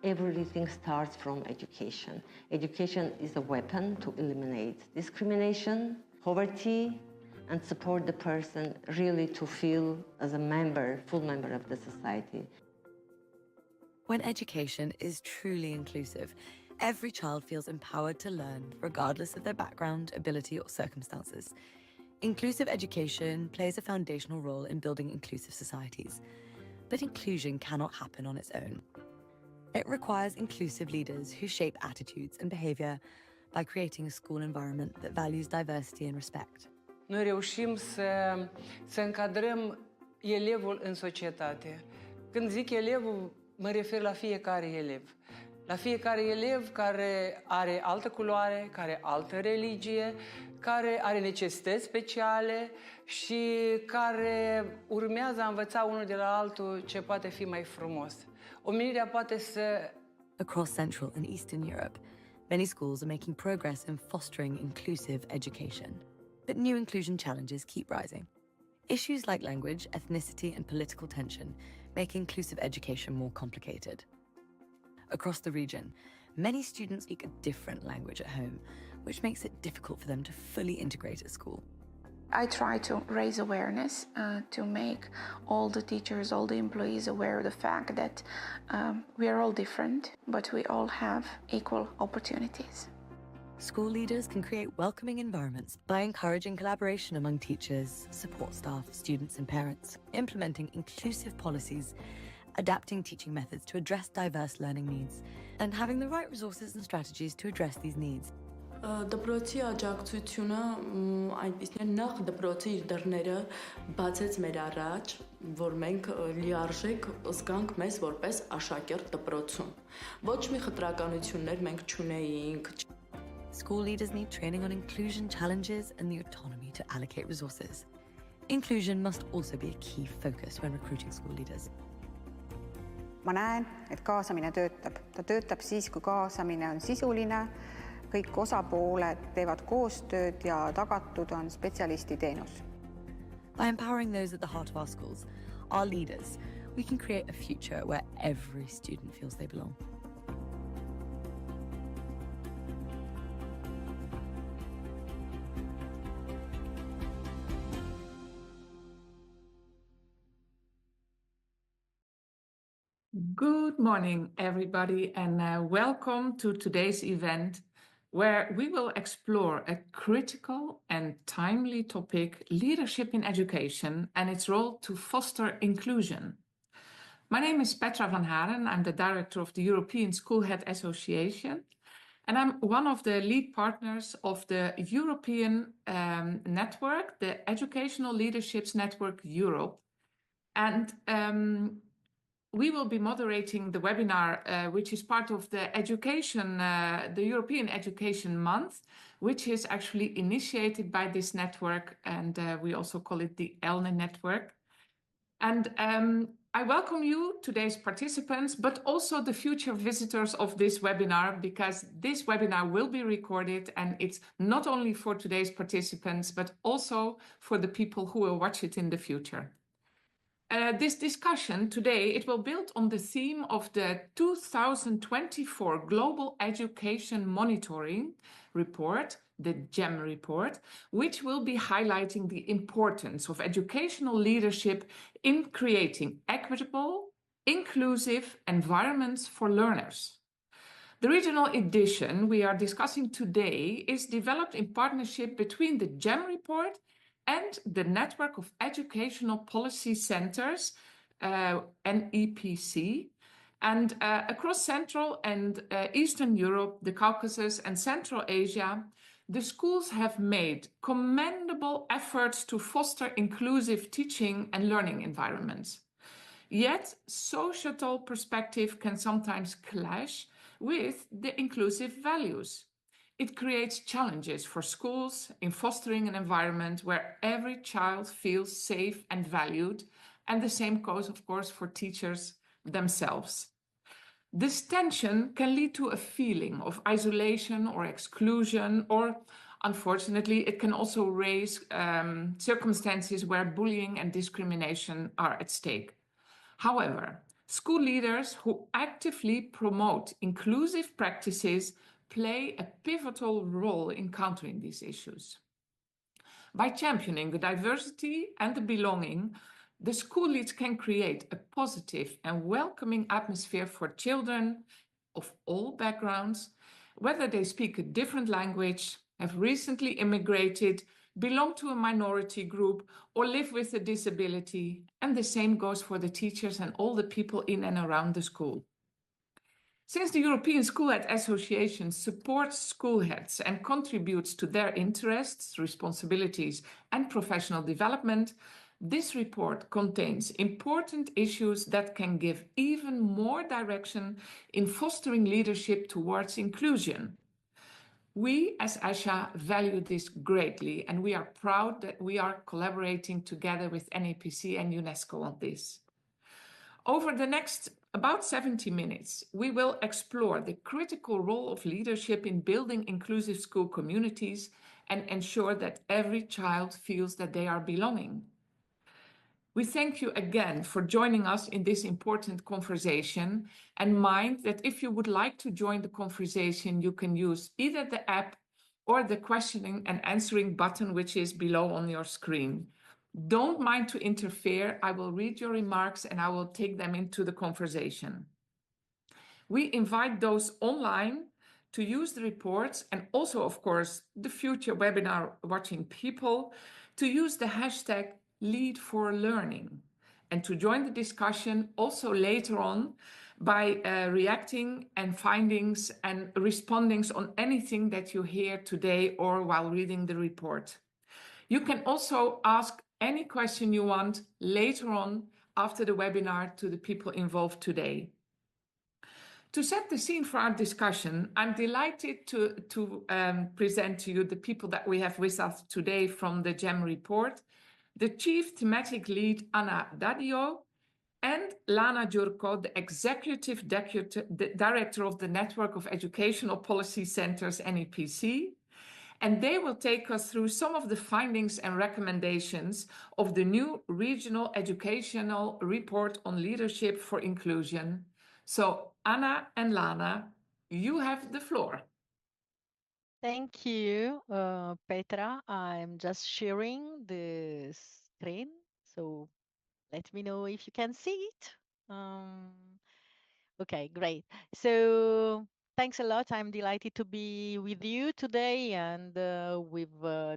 Everything starts from education. Education is a weapon to eliminate discrimination, poverty, and support the person really to feel as a member, full member of the society. When education is truly inclusive, every child feels empowered to learn, regardless of their background, ability, or circumstances. Inclusive education plays a foundational role in building inclusive societies. But inclusion cannot happen on its own. It requires inclusive leaders who shape attitudes and behavior by creating a school environment that values diversity and respect. Noi reușim să încadrăm elevul în societate. Când zic elevul, mă refer la fiecare elev. La fiecare elev care are altă culoare, care are altă religie, care are necesități speciale și care urmează a învăța unul de la altul ce poate fi mai frumos. Omenirea poate să... Across Central and Eastern Europe, many schools are making progress in fostering inclusive education. But new inclusion challenges keep rising. Issues like language, ethnicity, and political tension make inclusive education more complicated. Across the region, many students speak a different language at home, which makes it difficult for them to fully integrate at school. I try to raise awareness to make all the teachers, all the employees aware of the fact that we are all different, but we all have equal opportunities. School leaders can create welcoming environments by encouraging collaboration among teachers, support staff, students, and parents, implementing inclusive policies, adapting teaching methods to address diverse learning needs, and having the right resources and strategies to address these needs. Դպրոցի աջակցությունը այնպիսին է, նախ դպրոցի իր դռները բացեց մեր առաջ, որ մենք լիարժեք զգանք մեզ որպես աշակերտ դպրոցում։ Ոչ մի խտրականություններ մենք չունեինք։ School leaders need training on inclusion challenges and the autonomy to allocate resources. Inclusion must also be a key focus when recruiting school leaders. Ma näen, et kaasamine töötab. Ta töötab siis, kui kaasamine on sisuline, kõik osapooled teevad koostööd ja tagatud on spetsialisti teenus. By empowering those at the heart of our schools, our leaders, we can create a future where every student feels they belong. Good morning, everybody, and welcome to today's event, where we will explore a critical and timely topic, leadership in education and its role to foster inclusion. My name is Petra van Haren. I'm the director of the European School Head Association, and I'm one of the lead partners of the European network, the Educational Leaderships Network Europe. And we will be moderating the webinar, which is part of the the European Education Month, which is actually initiated by this network, and we also call it the ELNE network. And I welcome you, today's participants, but also the future visitors of this webinar, because this webinar will be recorded, and it's not only for today's participants, but also for the people who will watch it in the future. This discussion today, it will build on the theme of the 2024 Global Education Monitoring Report, the GEM report, which will be highlighting the importance of educational leadership in creating equitable, inclusive environments for learners. The regional edition we are discussing today is developed in partnership between the GEM report and the Network of Educational Policy Centers, NEPC, and across Central and Eastern Europe, the Caucasus and Central Asia, the schools have made commendable efforts to foster inclusive teaching and learning environments. Yet, societal perspective can sometimes clash with the inclusive values. It creates challenges for schools in fostering an environment where every child feels safe and valued, and the same goes, of course, for teachers themselves. This tension can lead to a feeling of isolation or exclusion, or unfortunately, it can also raise circumstances where bullying and discrimination are at stake. However, School leaders who actively promote inclusive practices play a pivotal role in countering these issues. By championing the diversity and the belonging, the school leads can create a positive and welcoming atmosphere for children of all backgrounds, whether they speak a different language, have recently immigrated, belong to a minority group, or live with a disability. And the same goes for the teachers and all the people in and around the school. Since the European School Head Association supports school heads and contributes to their interests, responsibilities, and professional development, this report contains important issues that can give even more direction in fostering leadership towards inclusion. We as ASHA value this greatly, and we are proud that we are collaborating together with NAPC and UNESCO on this. Over the next about 70 minutes, we will explore the critical role of leadership in building inclusive school communities and ensure that every child feels that they are belonging. We thank you again for joining us in this important conversation, and mind that if you would like to join the conversation, you can use either the app or the questioning and answering button, which is below on your screen. Don't mind to interfere. I will read your remarks and I will take them into the conversation. We invite those online to use the reports, and also, of course, the future webinar watching people, to use the hashtag #LeadForLearning and to join the discussion also later on by reacting and findings and respondings on anything that you hear today or while reading the report. You can also ask any question you want later on after the webinar to the people involved today. To set the scene for our discussion, I'm delighted to present to you the people that we have with us today from the GEM report: the Chief Thematic Lead, Anna Dadio, and Lana Jurko, the Executive Director of the Network of Educational Policy Centers, NEPC. And they will take us through some of the findings and recommendations of the new Regional Educational Report on Leadership for Inclusion. So, Anna and Lana, you have the floor. Thank you, Petra. I'm just sharing the screen, so let me know if you can see it. Okay, great. So thanks a lot. I'm delighted to be with you today and with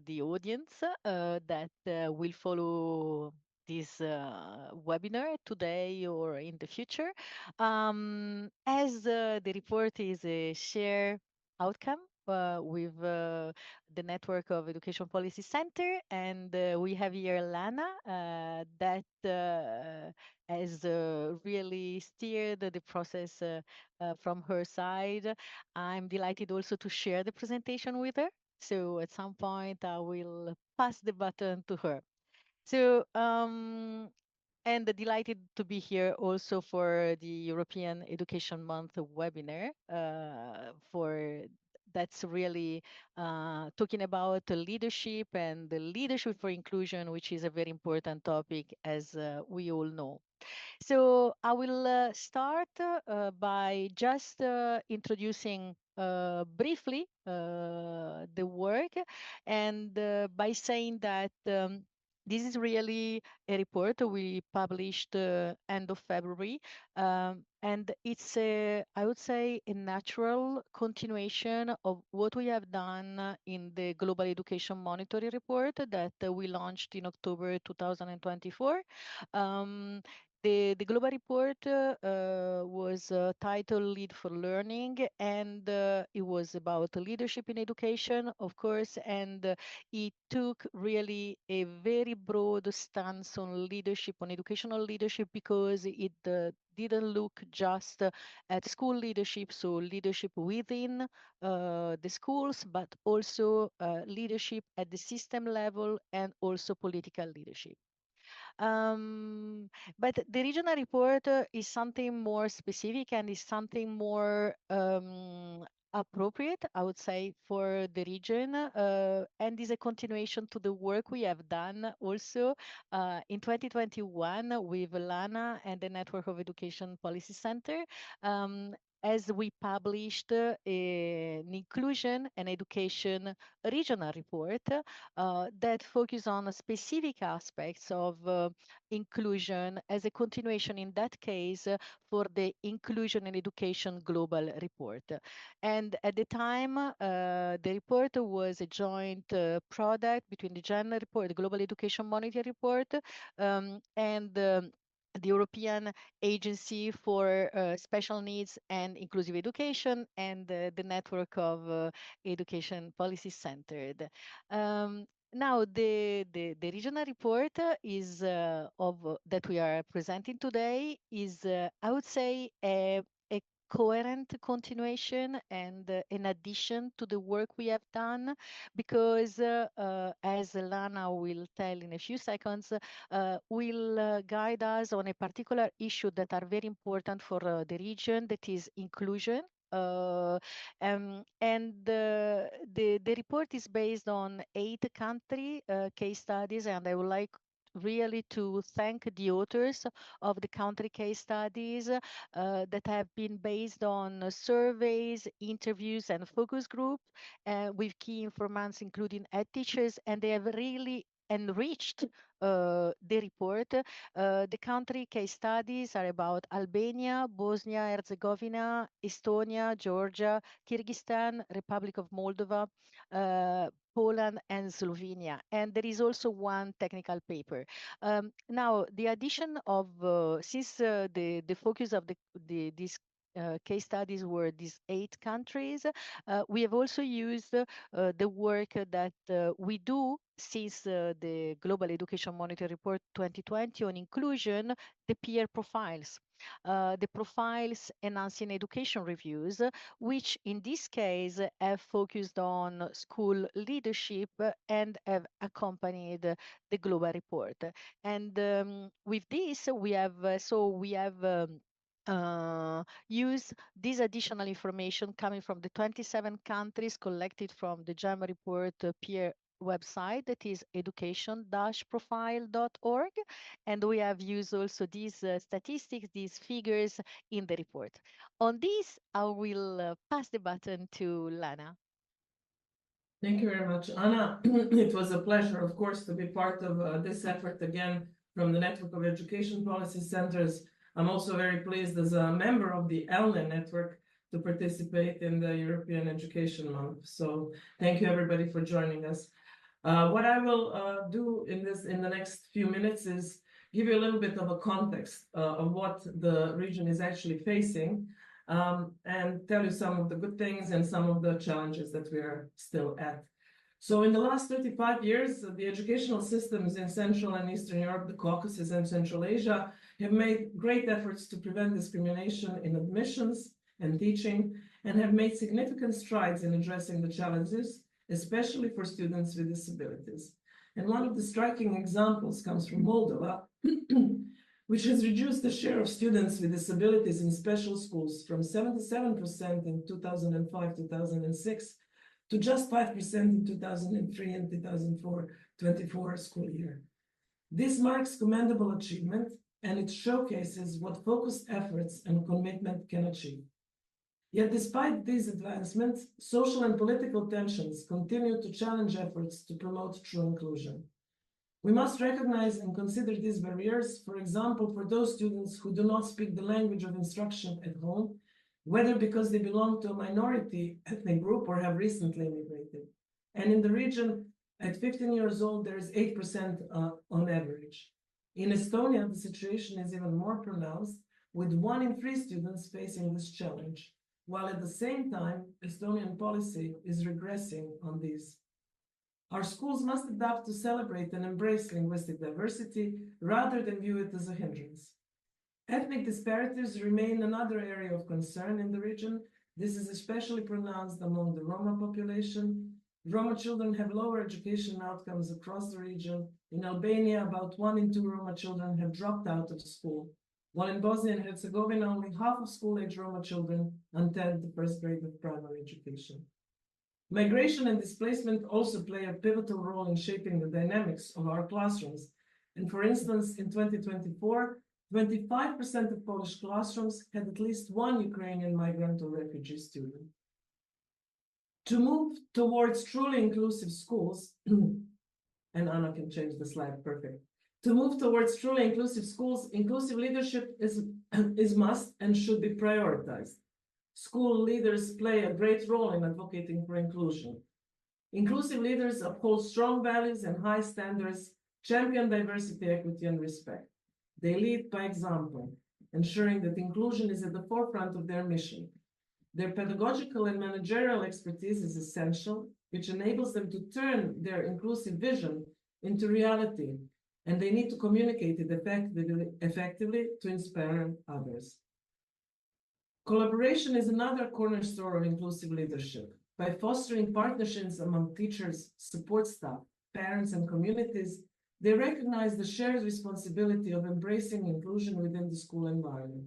the audience that will follow this webinar today or in the future. As the report is a shared outcome with the Network of Education Policy Center, and we have here Lana that has really steered the process from her side. I'm delighted also to share the presentation with her. So at some point, I will pass the baton to her. So, and delighted to be here also for the European Education Month webinar for that's really talking about leadership and the leadership for inclusion, which is a very important topic, as we all know. So I will start by just introducing briefly the work, and by saying that this is really a report we published end of February, and it's I would say a natural continuation of what we have done in the Global Education Monitoring Report that we launched in October 2024. The global report was titled Lead for Learning, and it was about leadership in education, of course, and it took really a very broad stance on leadership, on educational leadership, because it didn't look just at school leadership, so leadership within the schools, but also leadership at the system level and also political leadership. But the regional report is something more specific and is something more appropriate, I would say, for the region, and is a continuation to the work we have done also in 2021 with LANA and the Network of Education Policy Center. As we published an inclusion and education regional report that focus on specific aspects of inclusion as a continuation in that case for the inclusion and education global report. And at the time, the report was a joint product between the general report, the Global Education Monitoring Report, and the European Agency for Special Needs and Inclusive Education, and the network of education policy centered. Now, the regional report is that we are presenting today is, I would say, a coherent continuation and an addition to the work we have done, because as Lana will tell in a few seconds, will guide us on a particular issue that are very important for the region, that is inclusion. And the report is based on 8 country case studies, and I would like really to thank the authors of the country case studies that have been based on surveys, interviews, and focus groups with key informants, including head teachers, and they have really enriched the report. The country case studies are about Albania, Bosnia, Herzegovina, Estonia, Georgia, Kyrgyzstan, Republic of Moldova, Poland, and Slovenia. And there is also one technical paper. Now, the addition of, since the focus of these case studies were these 8 countries, we have also used the work that we do since the Global Education Monitoring Report 2020 on inclusion, the peer profiles. The profiles enhancing education reviews, which in this case have focused on school leadership and have accompanied the global report. And with this, we have use this additional information coming from the 27 countries collected from the JAMA report peer website, that is education-profile.org, and we have used also these statistics, these figures in the report. On this, I will pass the baton to Lana. Thank you very much, Anna. It was a pleasure, of course, to be part of this effort again from the Network of Education Policy Centers. I'm also very pleased as a member of the ELNE network to participate in the European Education Month. So thank you everybody for joining us. What I will do in the next few minutes is give you a little bit of a context of what the region is actually facing, and tell you some of the good things and some of the challenges that we are still at. So in the last 35 years, the educational systems in Central and Eastern Europe, the Caucasus and Central Asia, have made great efforts to prevent discrimination in admissions and teaching, and have made significant strides in addressing the challenges, especially for students with disabilities. And one of the striking examples comes from Moldova, which has reduced the share of students with disabilities in special schools from 77% in 2005-2006 to just 5% in 2003 and 2024 school year. This marks commendable achievement, and it showcases what focused efforts and commitment can achieve. Yet despite these advancements, social and political tensions continue to challenge efforts to promote true inclusion. We must recognize and consider these barriers, for example, for those students who do not speak the language of instruction at home, whether because they belong to a minority ethnic group or have recently immigrated. And in the region, at 15 years old, there is 8% on average. In Estonia, the situation is even more pronounced, with 1 in 3 students facing this challenge, while at the same time, Estonian policy is regressing on these. Our schools must adapt to celebrate and embrace linguistic diversity rather than view it as a hindrance. Ethnic disparities remain another area of concern in the region. This is especially pronounced among the Roma population. Roma children have lower education outcomes across the region. In Albania, about 1 in 2 Roma children have dropped out of school. while in Bosnia and Herzegovina, only half of school-age Roma children attend the first grade of primary education. Migration and displacement also play a pivotal role in shaping the dynamics of our classrooms. And for instance, in 2024, 25% of Polish classrooms had at least one Ukrainian migrant or refugee student. To move towards truly inclusive schools, and Anna can change the slide, perfect. To move towards truly inclusive schools, inclusive leadership is must and should be prioritized. School leaders play a great role in advocating for inclusion. Inclusive leaders uphold strong values and high standards, champion diversity, equity, and respect. They lead by example, ensuring that inclusion is at the forefront of their mission. Their pedagogical and managerial expertise is essential, which enables them to turn their inclusive vision into reality, and they need to communicate it effectively to inspire others. Collaboration is another cornerstone of inclusive leadership. By fostering partnerships among teachers, support staff, parents, and communities, they recognize the shared responsibility of embracing inclusion within the school environment.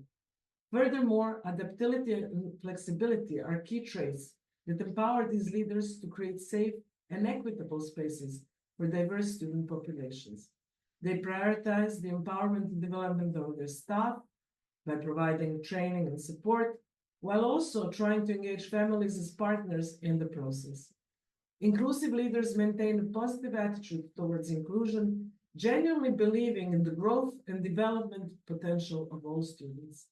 Furthermore, adaptability and flexibility are key traits that empower these leaders to create safe and equitable spaces for diverse student populations. They prioritize the empowerment and development of their staff by providing training and support, while also trying to engage families as partners in the process. Inclusive leaders maintain a positive attitude towards inclusion, genuinely believing in the growth and development potential of all students.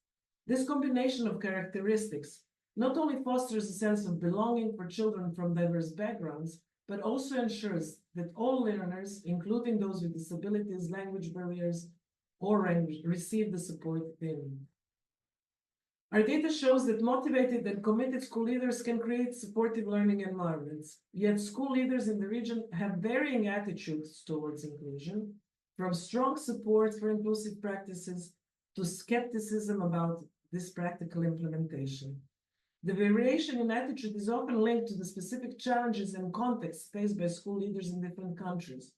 This combination of characteristics not only fosters a sense of belonging for children from diverse backgrounds, but also ensures that all learners, including those with disabilities, language barriers, or receive the support they need. Our data shows that motivated and committed school leaders can create supportive learning environments. Yet school leaders in the region have varying attitudes towards inclusion, from strong support for inclusive practices to skepticism about this practical implementation. The variation in attitude is often linked to the specific challenges and contexts faced by school leaders in different countries.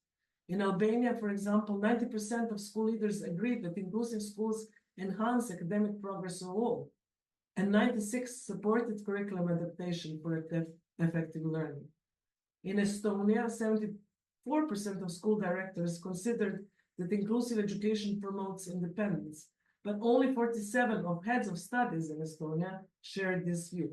In Albania, for example, 90% of school leaders agreed that inclusive schools enhance academic progress overall, and 96% supported curriculum adaptation for effective learning. In Estonia, 74% of school directors considered that inclusive education promotes independence, but only 47% of heads of studies in Estonia shared this view.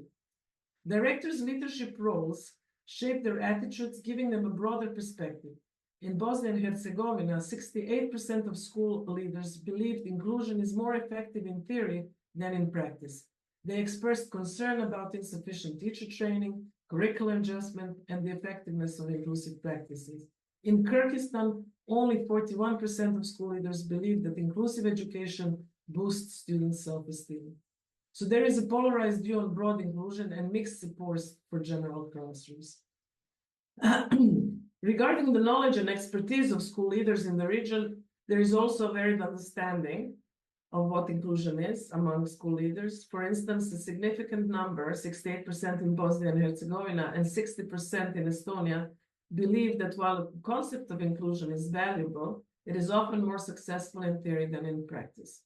Directors' leadership roles shape their attitudes, giving them a broader perspective. In Bosnia and Herzegovina, 68% of school leaders believed inclusion is more effective in theory than in practice. They expressed concern about insufficient teacher training, curriculum adjustment, and the effectiveness of inclusive practices. In Kyrgyzstan, only 41% of school leaders believe that inclusive education boosts students' self-esteem. So there is a polarized view on broad inclusion and mixed support for general classrooms. Regarding the knowledge and expertise of school leaders in the region, there is also a varied understanding of what inclusion is among school leaders. For instance, a significant number, 68% in Bosnia and Herzegovina and 60% in Estonia, believe that while the concept of inclusion is valuable, it is often more successful in theory than in practice.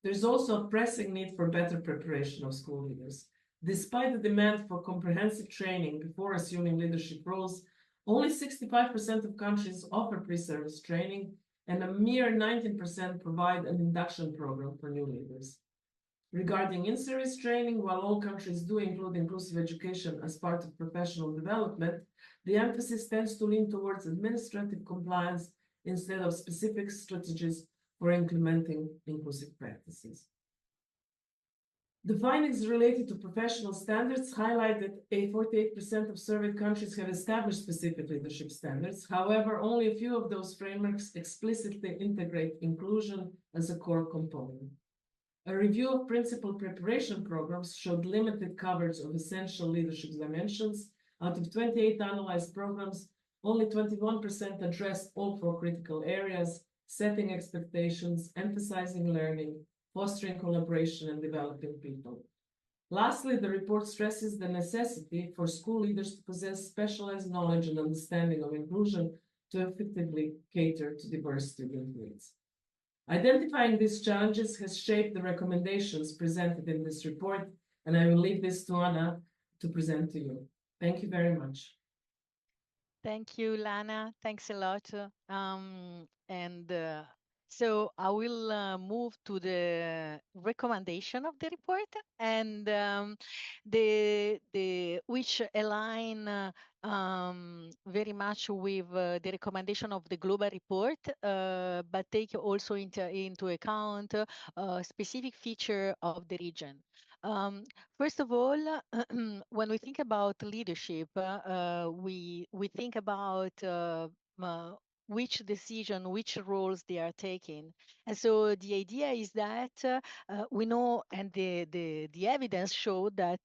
There's also a pressing need for better preparation of school leaders. Despite the demand for comprehensive training before assuming leadership roles, only 65% of countries offer pre-service training, and a mere 19% provide an induction program for new leaders. Regarding in-service training, while all countries do include inclusive education as part of professional development, the emphasis tends to lean towards administrative compliance instead of specific strategies for implementing inclusive practices. The findings related to professional standards highlight that 48% of surveyed countries have established specific leadership standards. However, only a few of those frameworks explicitly integrate inclusion as a core component. A review of principal preparation programs showed limited coverage of essential leadership dimensions. Out of 28 analyzed programs, only 21% addressed all four critical areas: setting expectations, emphasizing learning, fostering collaboration, and developing people. Lastly, the report stresses the necessity for school leaders to possess specialized knowledge and understanding of inclusion to effectively cater to diverse student needs. Identifying these challenges has shaped the recommendations presented in this report, and I will leave this to Anna to present to you. Thank you very much. Thank you, Lana. Thanks a lot. So I will move to the recommendation of the report, and the which align very much with the recommendation of the global report, but take also into account specific feature of the region. First of all, when we think about leadership, we think about uh, which decision, which roles they are taking. And so the idea is that we know, and the evidence showed that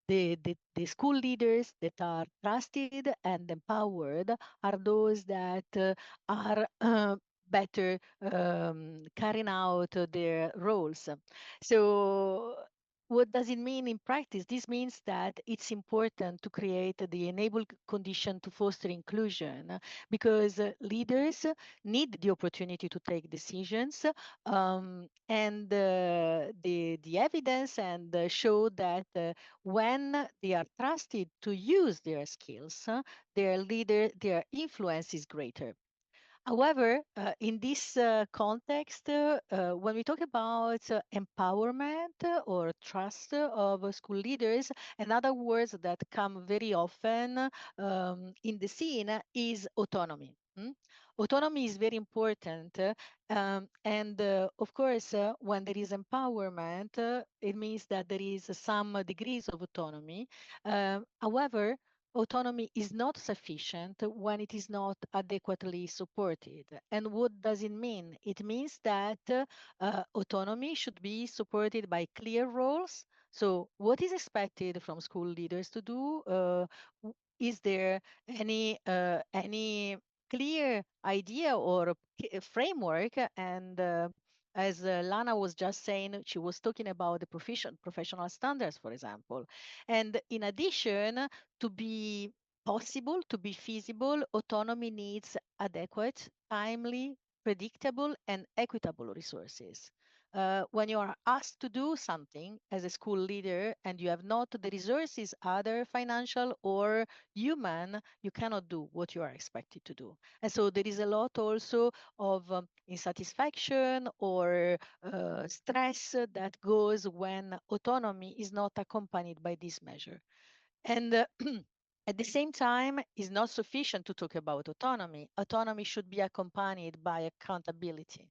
the school leaders that are trusted and empowered are those that are better carrying out their roles. So what does it mean in practice? This means that it's important to create the enable condition to foster inclusion because leaders need the opportunity to take decisions, and the evidence and show that when they are trusted to use their skills, their influence is greater. However, in this context, when we talk about empowerment or trust of school leaders, another words that come very often in the scene is autonomy. Autonomy is very important. And of course, when there is empowerment, it means that there is some degrees of autonomy. However, autonomy is not sufficient when it is not adequately supported. And what does it mean? It means that autonomy should be supported by clear roles. So, what is expected from school leaders to do? Is there any clear idea or framework? And as Lana was just saying, she was talking about the professional standards, for example. And in addition, to be possible, to be feasible, autonomy needs adequate, timely, predictable, and equitable resources. When you are asked to do something as a school leader and you have not the resources, either financial or human, you cannot do what you are expected to do. And so there is a lot also of insatisfaction or stress that goes when autonomy is not accompanied by this measure. And at the same time, it's not sufficient to talk about autonomy. Autonomy should be accompanied by accountability.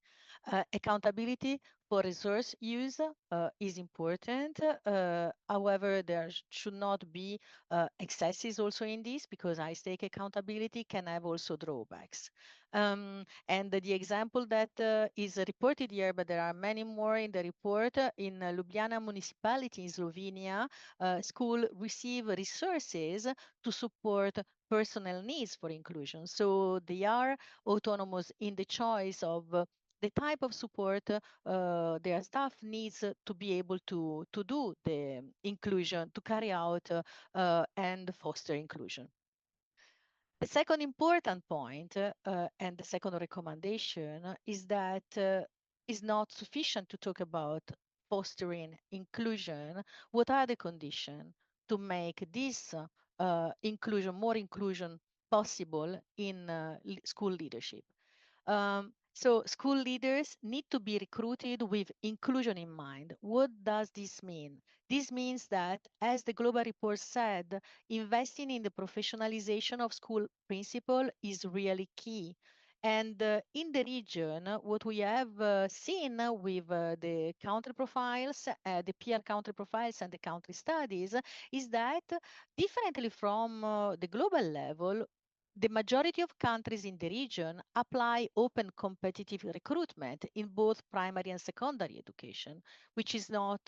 Accountability for resource use is important. However, there should not be excesses also in this, because high-stake accountability can have also drawbacks. And the example that is reported here, but there are many more in the report, in Ljubljana municipality in Slovenia, school receive resources to support personal needs for inclusion. So they are autonomous in the choice of the type of support their staff needs to be able to do the inclusion, to carry out and foster inclusion. The second important point and the second recommendation is that it's not sufficient to talk about fostering inclusion. What are the conditions to make this more inclusion possible in school leadership? So school leaders need to be recruited with inclusion in mind. What does this mean? This means that, as the global report said, investing in the professionalization of school principal is really key. And in the region, what we have seen with the country profiles, the peer country profiles and the country studies, is that differently from the global level, the majority of countries in the region apply open competitive recruitment in both primary and secondary education, which is not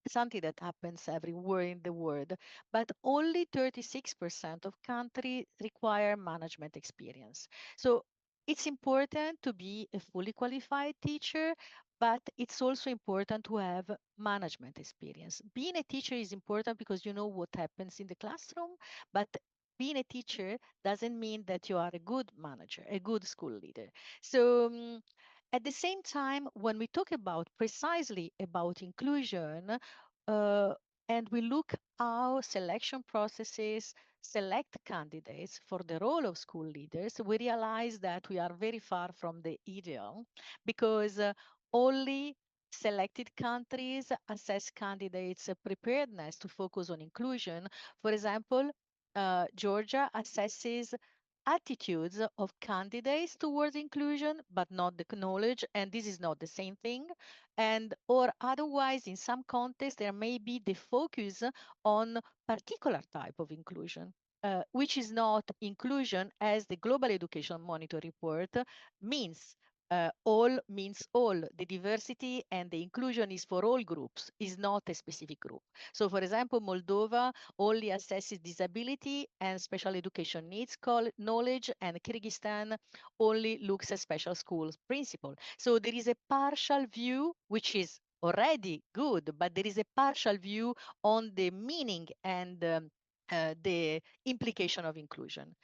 something that happens everywhere in the world, but only 36% of countries require management experience. So it's important to be a fully qualified teacher, but it's also important to have management experience. Being a teacher is important because you know what happens in the classroom, but being a teacher doesn't mean that you are a good manager, a good school leader. So At the same time, when we talk about precisely about inclusion, and we look how selection processes select candidates for the role of school leaders, we realize that we are very far from the ideal because only selected countries assess candidates' preparedness to focus on inclusion. For example, Georgia assesses attitudes of candidates towards inclusion, but not the knowledge, and this is not the same thing. And or otherwise, in some contexts, there may be the focus on particular type of inclusion. Which is not inclusion as the Global Education Monitor report means. All means all. The diversity and the inclusion is for all groups, is not a specific group. So, for example, Moldova only assesses disability and special education needs knowledge, and Kyrgyzstan only looks at special schools principle. So there is a partial view, which is already good, but there is a partial view on the meaning and the implication of inclusion.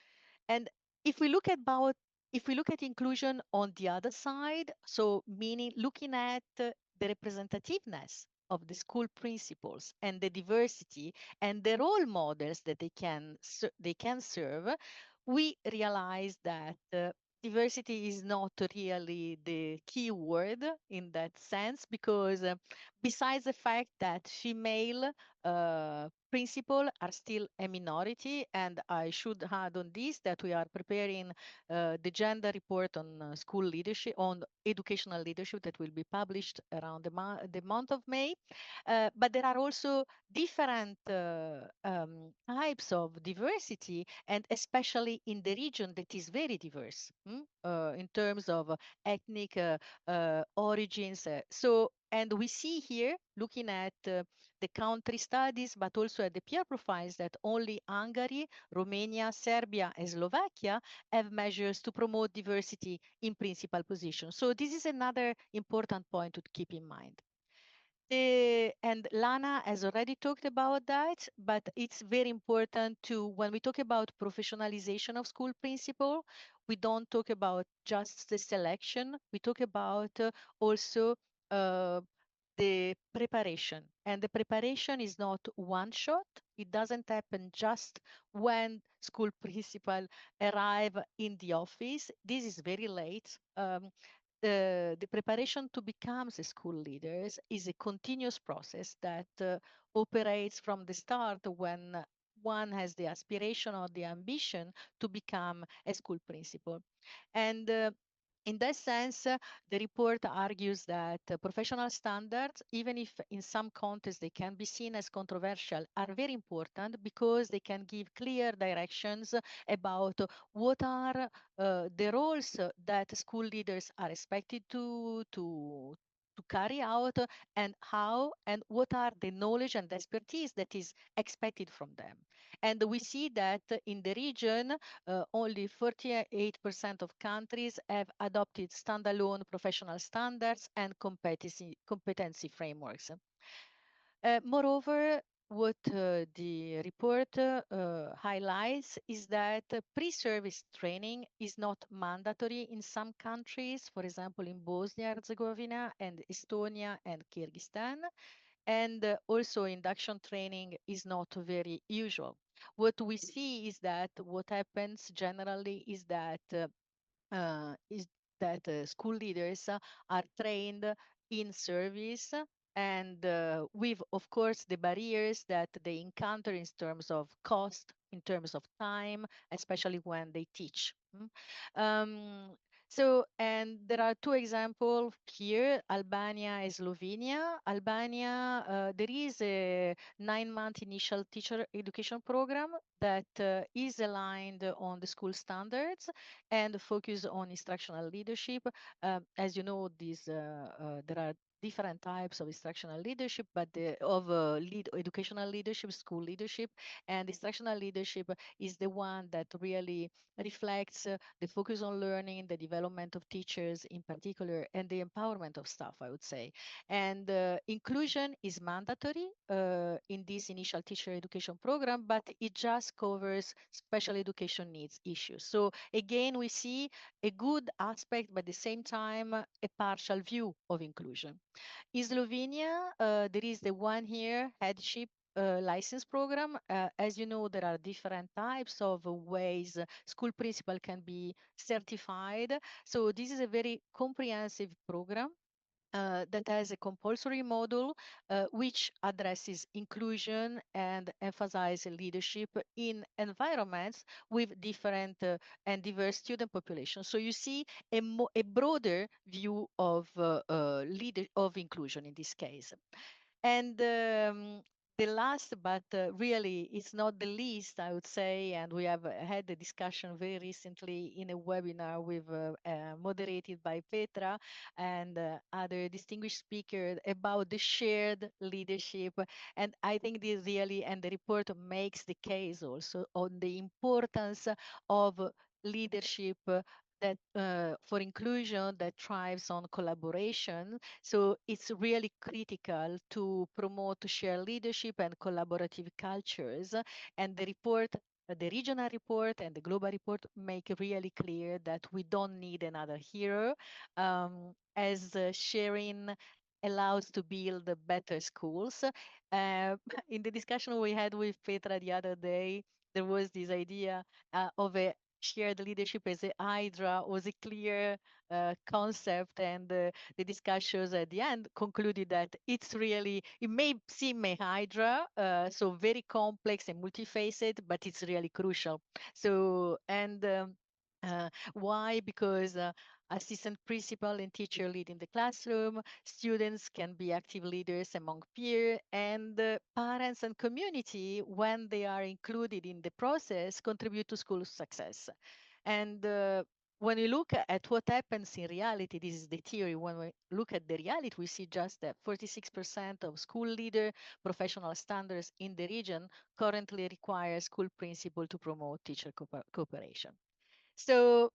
And if we look at about if we look at inclusion on the other side, so meaning looking at the representativeness of the school principals and the diversity and the role models that they can serve, we realize that diversity is not really the key word in that sense because besides the fact that female principal are still a minority, and I should add on this that we are preparing the gender report on school leadership, on educational leadership that will be published around the month of May. But there are also different types of diversity, and especially in the region that is very diverse in terms of ethnic origins. And we see here, looking at the country studies, but also at the peer profiles, that only Hungary, Romania, Serbia, and Slovakia have measures to promote diversity in principal positions. So this is another important point to keep in mind. And Lana has already talked about that, but it's very important to, when we talk about professionalization of school principal, we don't talk about just the selection, we talk about also uh, the preparation. And the preparation is not one shot. It doesn't happen just when school principal arrive in the office. This is very late. The preparation to become a school leaders is a continuous process that operates from the start when one has the aspiration or the ambition to become a school principal. And in that sense, the report argues that professional standards, even if in some contexts they can be seen as controversial, are very important because they can give clear directions about what are the roles that school leaders are expected to carry out, and how and what are the knowledge and expertise that is expected from them. And we see that in the region, only 48% of countries have adopted standalone professional standards and competency frameworks. Moreover, what the report highlights is that pre-service training is not mandatory in some countries, for example, in Bosnia-Herzegovina and Estonia and Kyrgyzstan. And also induction training is not very usual. What we see is that what happens generally is that school leaders are trained in service, and with, of course, the barriers that they encounter in terms of cost, in terms of time, especially when they teach. And there are two examples here, Albania and Slovenia. Albania, there is a 9-month initial teacher education program that is aligned on the school standards and focus on instructional leadership. As you know, there are different types of instructional leadership, but educational leadership, school leadership, and instructional leadership is the one that really reflects the focus on learning, the development of teachers in particular, and the empowerment of staff, I would say. And inclusion is mandatory in this initial teacher education program, but it just covers special education needs issues. So again, we see a good aspect, but at the same time, a partial view of inclusion. In Slovenia, there is the 1-year headship license program. As you know, there are different types of ways school principal can be certified. So this is a very comprehensive program that has a compulsory module which addresses inclusion and emphasizes leadership in environments with different and diverse student populations. So you see a broader view of inclusion in this case. And the last, but really it's not the least, I would say, and we have had a discussion very recently in a webinar moderated by Petra and other distinguished speakers about the shared leadership. And I think this really, and the report makes the case also on the importance of leadership that for inclusion that thrives on collaboration. So it's really critical to promote shared leadership and collaborative cultures. And the regional report and the global report make really clear that we don't need another hero, as sharing allows to build better schools. In the discussion we had with Petra the other day, there was this idea of a shared leadership as a hydra was a clear concept, and the discussions at the end concluded that it may seem a hydra, so very complex and multifaceted, but it's really crucial. So, and why? Because assistant principal and teacher lead in the classroom, students can be active leaders among peers, and parents and community, when they are included in the process, contribute to school success. And when we look at what happens in reality, this is the theory. When we look at the reality, we see just that 46% of school leader professional standards in the region currently require school principal to promote teacher cooperation. So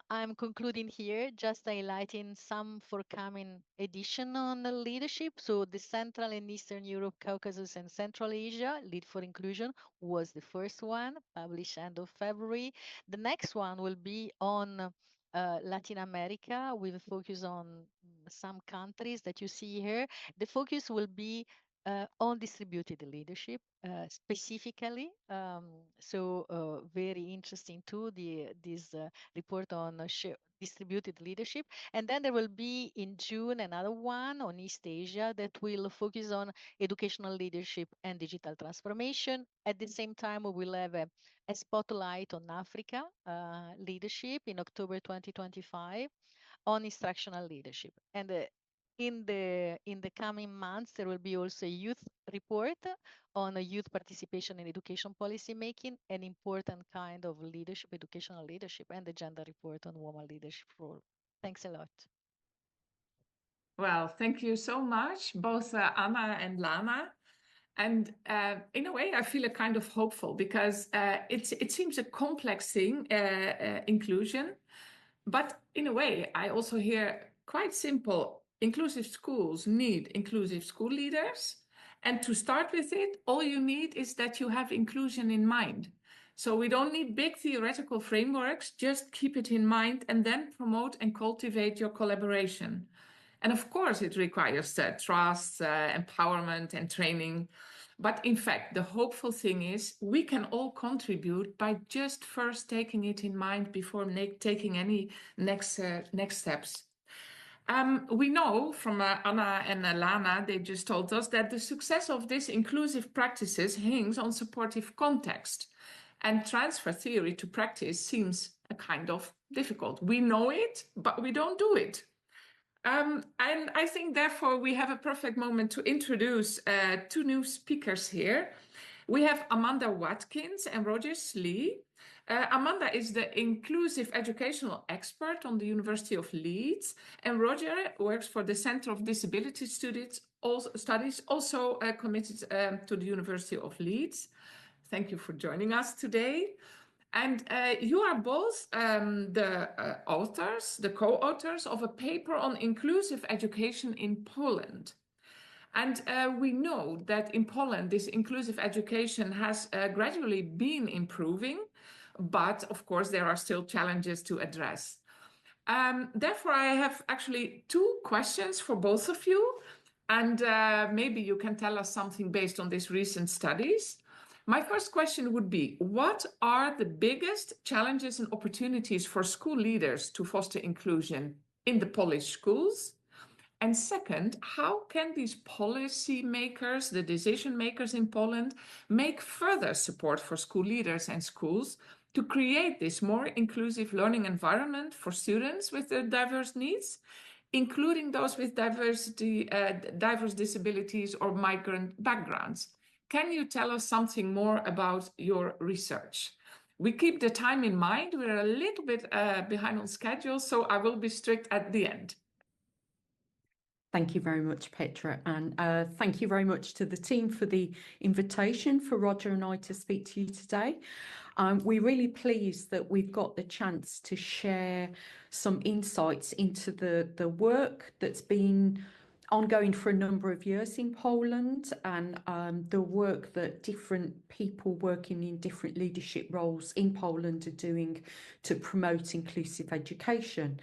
I'm concluding here, just highlighting some forthcoming edition on the leadership. So the Central and Eastern Europe, Caucasus and Central Asia, Lead for Inclusion, was the first one, published end of February. The next one will be on Latin America with a focus on some countries that you see here. The focus will be on distributed leadership specifically. So very interesting too, this report on distributed leadership. And then there will be in June another one on East Asia that will focus on educational leadership and digital transformation. At the same time, we will have a spotlight on Africa leadership in October 2025 on instructional leadership. And in the coming months, there will be also a youth report on youth participation in education policy making, an important kind of leadership, educational leadership, and the gender report on woman leadership role. Thanks a lot. Well, thank you so much, both Anna and Lana. And in a way, I feel a kind of hopeful because it seems a complex thing, inclusion. But in a way, I also hear quite simple. Inclusive schools need inclusive school leaders. And to start with it, all you need is that you have inclusion in mind. So we don't need big theoretical frameworks, just keep it in mind and then promote and cultivate your collaboration. And of course, it requires trust, empowerment, and training. But in fact, the hopeful thing is we can all contribute by just first taking it in mind before taking any next steps. We know from Anna and Lana, they just told us that the success of these inclusive practices hangs on supportive context. And transfer theory to practice seems a kind of difficult. We know it, but we don't do it. And I think, therefore, we have a perfect moment to introduce two new speakers here. We have Amanda Watkins and Roger Slee. Amanda is the inclusive educational expert on the University of Leeds, and Roger works for the Center of Disability Studies, also committed to the University of Leeds. Thank you for joining us today. And you are both the authors, the co-authors of a paper on inclusive education in Poland. And we know that in Poland, this inclusive education has gradually been improving, but of course, there are still challenges to address. Therefore, I have actually two questions for both of you, and maybe you can tell us something based on these recent studies. My first question would be, what are the biggest challenges and opportunities for school leaders to foster inclusion in the Polish schools? And second, how can these policy makers, the decision makers in Poland, make further support for school leaders and schools to create this more inclusive learning environment for students with their diverse needs, including those with diverse disabilities or migrant backgrounds? Can you tell us something more about your research? We keep the time in mind. We're a little bit behind on schedule, so I will be strict at the end. Thank you very much, Petra, and thank you very much to the team for the invitation for Roger and I to speak to you today. We're really pleased that we've got the chance to share some insights into the work that's been ongoing for a number of years in Poland, and the work that different people working in different leadership roles in Poland are doing to promote inclusive education.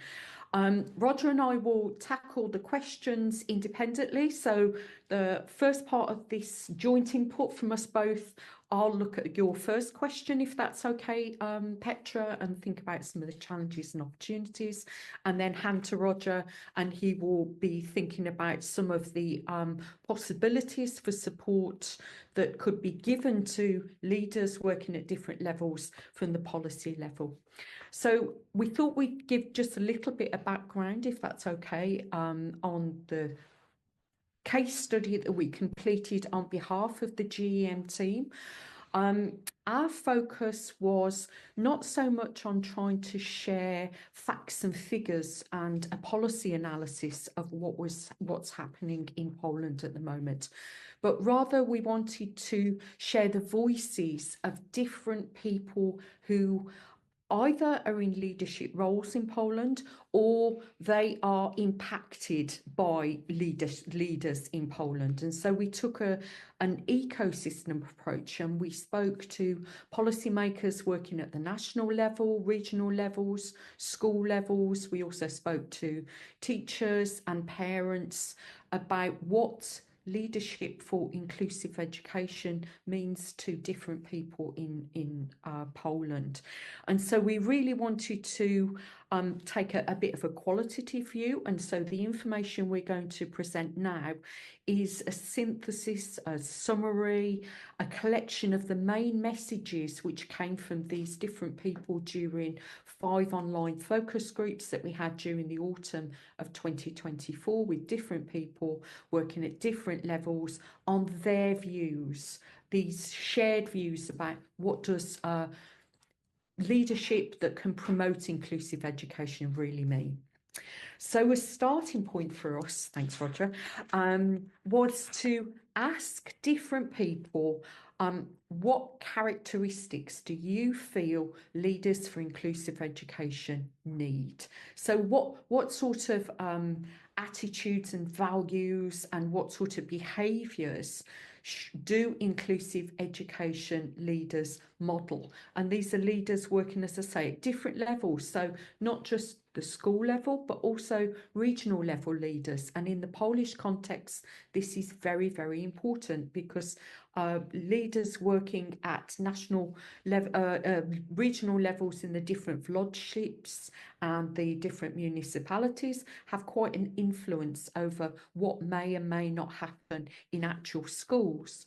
Roger and I will tackle the questions independently. So the first part of this joint input from us both, I'll look at your first question, if that's okay, Petra, and think about some of the challenges and opportunities, and then hand to Roger, and he will be thinking about some of the possibilities for support that could be given to leaders working at different levels from the policy level. So we thought we'd give just a little bit of background, if that's okay, on the case study that we completed on behalf of the GEM team. Our focus was not so much on trying to share facts and figures and a policy analysis of what's happening in Poland at the moment, but rather we wanted to share the voices of different people who either are in leadership roles in Poland or they are impacted by leaders in Poland. And so we took an ecosystem approach, and we spoke to policymakers working at the national level, regional levels, school levels. We also spoke to teachers and parents about what leadership for inclusive education means to different people in Poland. And so we really wanted to take a bit of a qualitative view, and so the information we're going to present now is a synthesis, a summary, a collection of the main messages which came from these different people during 5 online focus groups that we had during the autumn of 2024 with different people working at different levels on their views, these shared views about what does leadership that can promote inclusive education really mean. So a starting point for us, thanks Roger, was to ask different people, what characteristics do you feel leaders for inclusive education need? So what sort of attitudes and values and what sort of behaviours do inclusive education leaders model? And these are leaders working, as I say, at different levels. So not just the school level, but also regional level leaders. And in the Polish context, this is very, very important because leaders working at national level, regional levels in the different wlodships and the different municipalities have quite an influence over what may and may not happen in actual schools.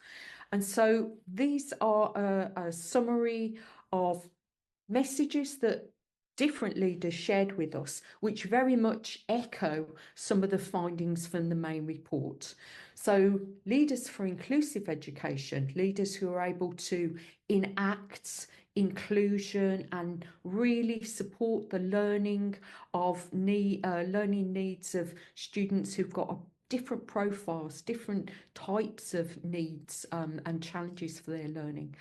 And so these are a summary of messages that different leaders shared with us, which very much echo some of the findings from the main report. So leaders for inclusive education, leaders who are able to enact inclusion and really support the learning needs of students who've got different profiles, different types of needs and challenges for their learning.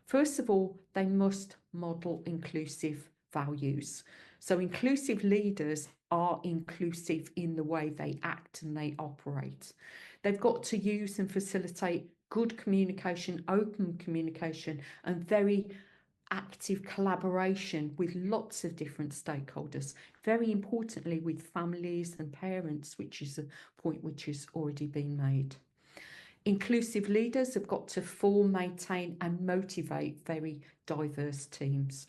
First of all, they must model inclusive values. So inclusive leaders are inclusive in the way they act and they operate. They've got to use and facilitate good communication, open communication, and very active collaboration with lots of different stakeholders, very importantly with families and parents, which is a point which has already been made. Inclusive leaders have got to form, maintain and motivate very diverse teams.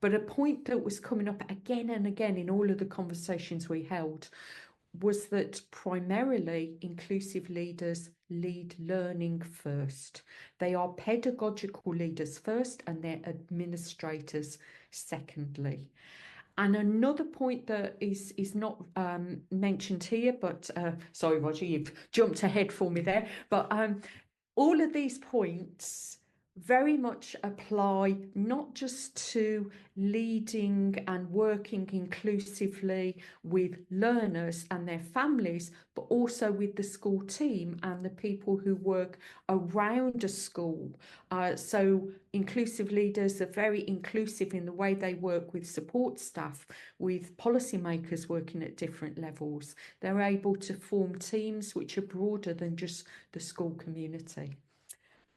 But a point that was coming up again and again in all of the conversations we held was that primarily inclusive leaders lead learning first. They are pedagogical leaders first and they're administrators secondly. And another point that is not mentioned here, but sorry, Roger, you've jumped ahead for me there. But all of these points very much apply not just to leading and working inclusively with learners and their families, but also with the school team and the people who work around a school. So inclusive leaders are very inclusive in the way they work with support staff, with policymakers working at different levels. They're able to form teams which are broader than just the school community.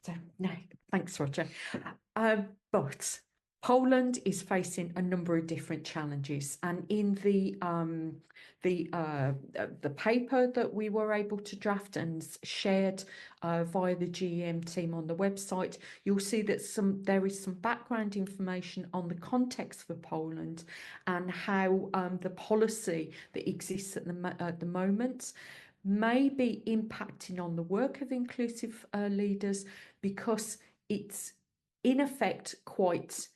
So, no, thanks, Roger. But Poland is facing a number of different challenges, and in the paper that we were able to draft and shared via the GEM team on the website, you'll see that there is some background information on the context for Poland and how the policy that exists at the moment may be impacting on the work of inclusive leaders, because it's in effect quite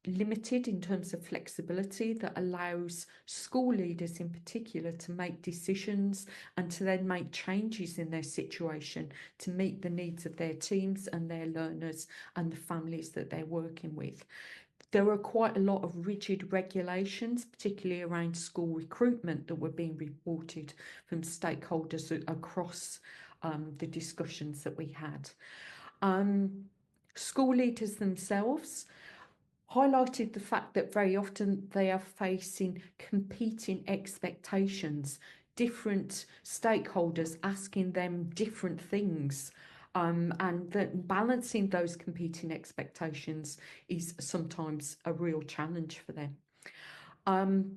limited in terms of flexibility that allows school leaders in particular to make decisions and to then make changes in their situation to meet the needs of their teams and their learners and the families that they're working with. There are quite a lot of rigid regulations, particularly around school recruitment, that were being reported from stakeholders across the discussions that we had. School leaders themselves highlighted the fact that very often they are facing competing expectations, different stakeholders asking them different things. And that balancing those competing expectations is sometimes a real challenge for them.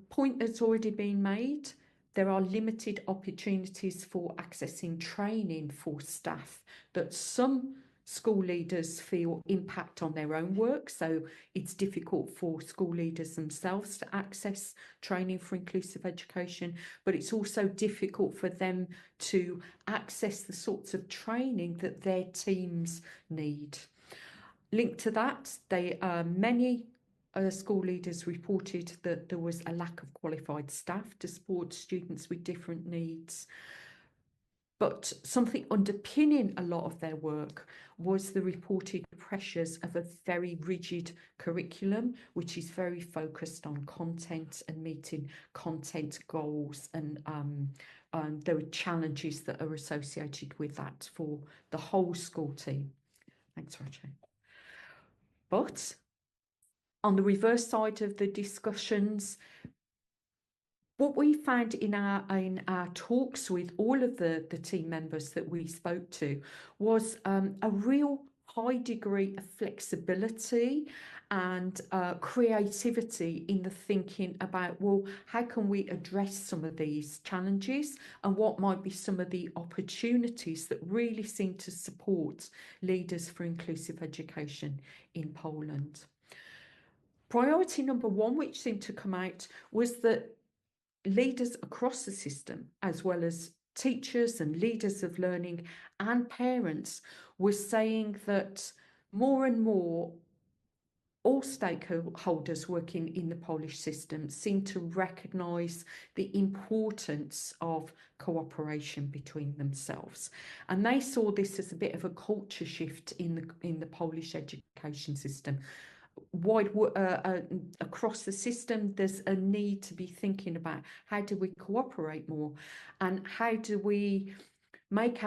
Point that's already been made, there are limited opportunities for accessing training for staff that some school leaders feel impact on their own work. So it's difficult for school leaders themselves to access training for inclusive education, but it's also difficult for them to access the sorts of training that their teams need. Linked to that, many school leaders reported that there was a lack of qualified staff to support students with different needs. But something underpinning a lot of their work was the reported pressures of a very rigid curriculum, which is very focused on content and meeting content goals. And there are challenges that are associated with that for the whole school team. Thanks, Roger. But on the reverse side of the discussions, what we found in our talks with all of the team members that we spoke to was a real high degree of flexibility and creativity in the thinking about, well, how can we address some of these challenges and what might be some of the opportunities that really seem to support leaders for inclusive education in Poland. Priority number one, which seemed to come out, was that leaders across the system, as well as teachers and leaders of learning and parents, were saying that more and more all stakeholders working in the Polish system seem to recognise the importance of cooperation between themselves, and they saw this as a bit of a culture shift in the Polish education system. Across the system, there's a need to be thinking about how do we cooperate more, and how do we make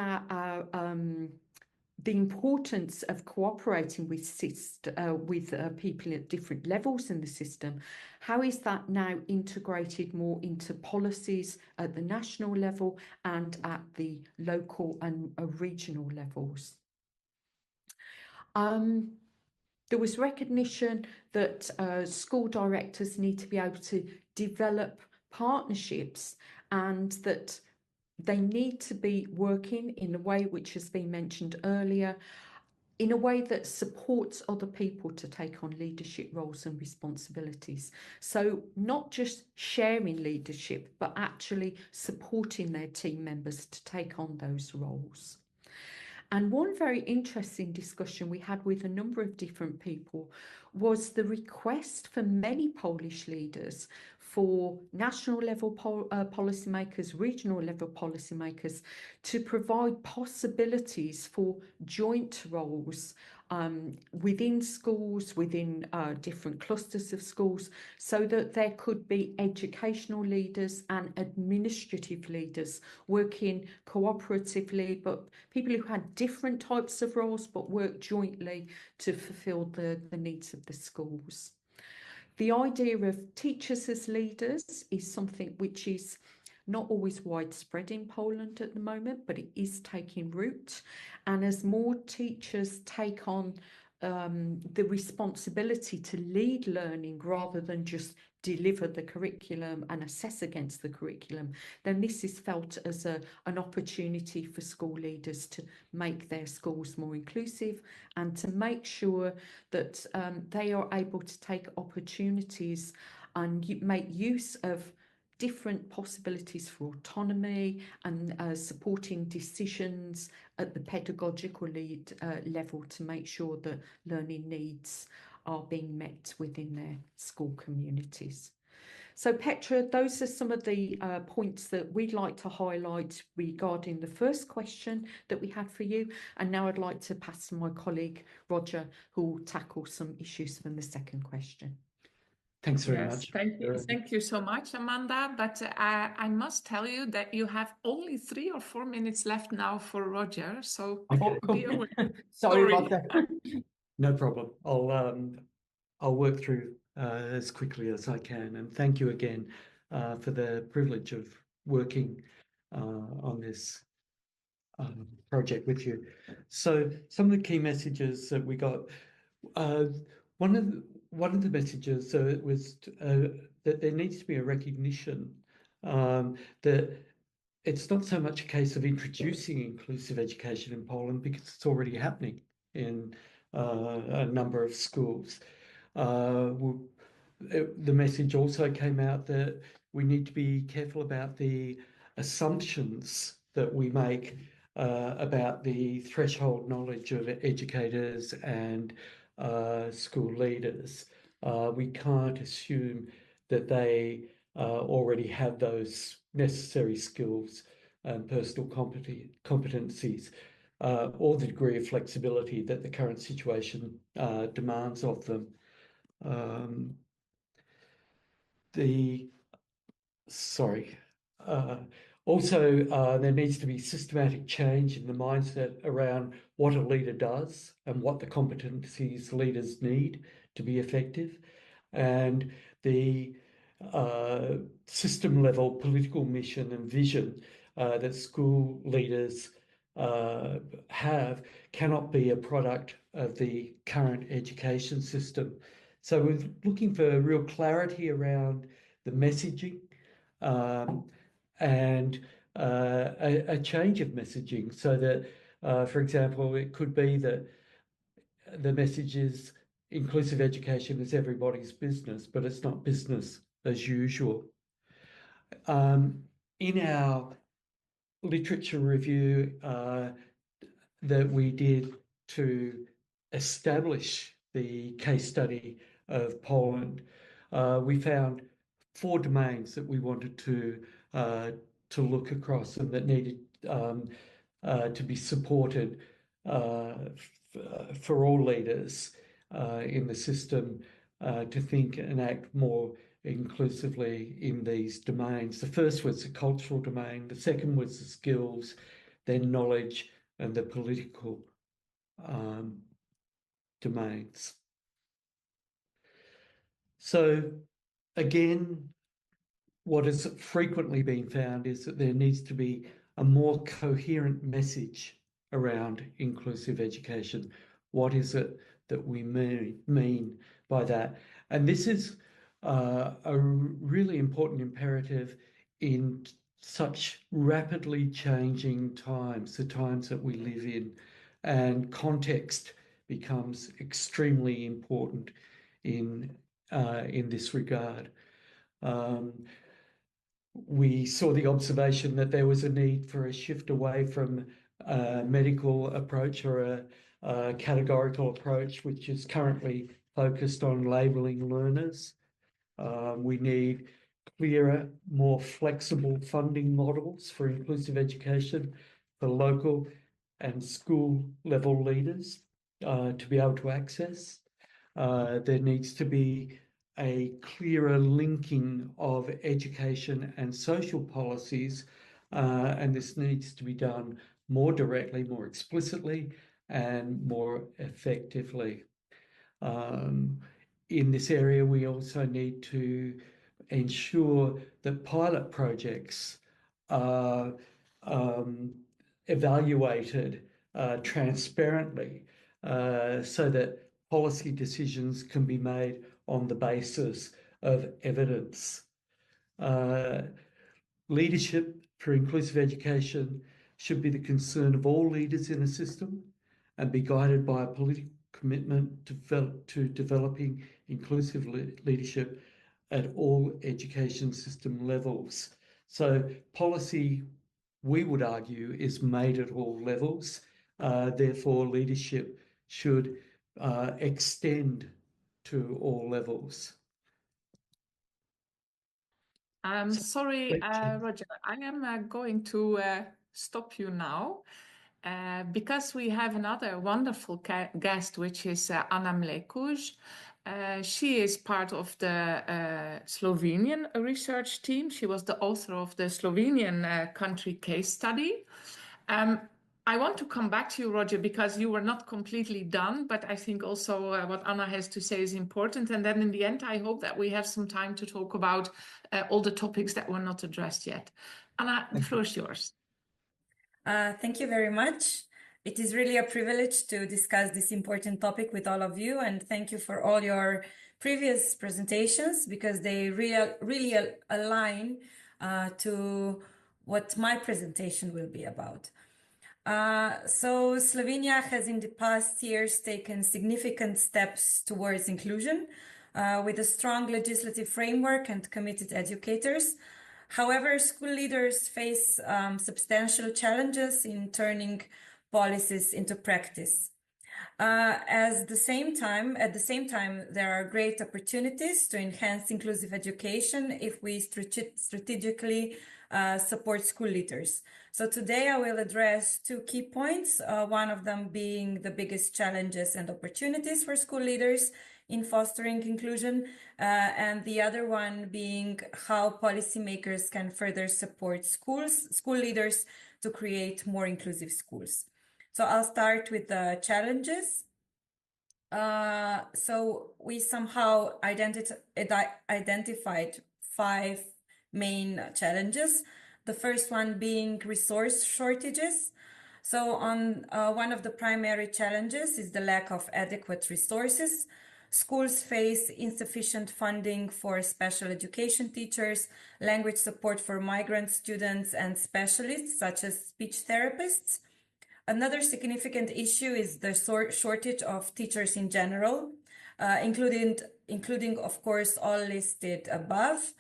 the importance of cooperating with people at different levels in the system. How is that now integrated more into policies at the national level and at the local and regional levels? There was recognition that school directors need to be able to develop partnerships, and that they need to be working in a way which has been mentioned earlier, in a way that supports other people to take on leadership roles and responsibilities. So not just sharing leadership, but actually supporting their team members to take on those roles. And one very interesting discussion we had with a number of different people was the request for many Polish leaders, for national level policymakers, regional level policymakers, to provide possibilities for joint roles within schools, within different clusters of schools, so that there could be educational leaders and administrative leaders working cooperatively, but people who had different types of roles but worked jointly to fulfill the needs of the schools. The idea of teachers as leaders is something which is not always widespread in Poland at the moment, but it is taking root. And as more teachers take on the responsibility to lead learning rather than just deliver the curriculum and assess against the curriculum, then this is felt as an opportunity for school leaders to make their schools more inclusive and to make sure that they are able to take opportunities and make use of different possibilities for autonomy and supporting decisions at the pedagogical level to make sure that learning needs are being met within their school communities. So Petra, those are some of the points that we'd like to highlight regarding the first question that we had for you. And now I'd like to pass to my colleague, Roger, who will tackle some issues from the second question. Thanks very much. Thank you so much, Amanda. But I must tell you that you have only 3 or 4 minutes left now for Roger. So be aware. Sorry about that. No problem. I'll work through as quickly as I can. And thank you again for the privilege of working on this project with you. So some of the key messages that we got. One of the messages was that there needs to be a recognition that it's not so much a case of introducing inclusive education in Poland, because it's already happening in a number of schools. The message also came out that we need to be careful about the assumptions that we make about the threshold knowledge of educators and school leaders. We can't assume that they already have those necessary skills and personal competencies or the degree of flexibility that the current situation demands of them. Also, there needs to be systematic change in the mindset around what a leader does and what the competencies leaders need to be effective. And the system level political mission and vision that school leaders have cannot be a product of the current education system. So we're looking for real clarity around the messaging and a change of messaging, so that, for example, it could be that the message is inclusive education is everybody's business, but it's not business as usual. In our literature review that we did to establish the case study of Poland, we found 4 domains that we wanted to look across and that needed to be supported for all leaders in the system to think and act more inclusively in these domains. The first was the cultural domain, the second was the skills, then knowledge, and the political domains. So again, what has frequently been found is that there needs to be a more coherent message around inclusive education. What is it that we mean by that? And this is a really important imperative in such rapidly changing times, the times that we live in, and context becomes extremely important in this regard. We saw the observation that there was a need for a shift away from a medical approach or a categorical approach, which is currently focused on labelling learners. We need clearer, more flexible funding models for inclusive education for local and school level leaders to be able to access. There needs to be a clearer linking of education and social policies, and this needs to be done more directly, more explicitly, and more effectively. In this area, we also need to ensure that pilot projects are evaluated transparently so that policy decisions can be made on the basis of evidence. Leadership for inclusive education should be the concern of all leaders in a system and be guided by a political commitment to developing inclusive leadership at all education system levels. So policy, we would argue, is made at all levels. Therefore, leadership should extend to all levels. Sorry, Roger, I am going to stop you now because we have another wonderful guest, which is Anna Mlekuž. She is part of the Slovenian research team. She was the author of the Slovenian country case study. I want to come back to you, Roger, because you were not completely done, but I think also what Anna has to say is important. And then in the end, I hope that we have some time to talk about all the topics that were not addressed yet. Anna, the floor is yours. Thank you very much. It is really a privilege to discuss this important topic with all of you, and thank you for all your previous presentations because they really align to what my presentation will be about. So Slovenia has in the past years taken significant steps towards inclusion with a strong legislative framework and committed educators. However, school leaders face substantial challenges in turning policies into practice. At the same time, there are great opportunities to enhance inclusive education if we strategically support school leaders. So today I will address 2 key points, one of them being the biggest challenges and opportunities for school leaders in fostering inclusion, and the other one being how policymakers can further support school leaders to create more inclusive schools. So I'll start with the challenges. So we somehow identified 5 main challenges. The first one being resource shortages. So one of the primary challenges is the lack of adequate resources. Schools face insufficient funding for special education teachers, language support for migrant students, and specialists such as speech therapists. Another significant issue is the shortage of teachers in general, including of course all listed above,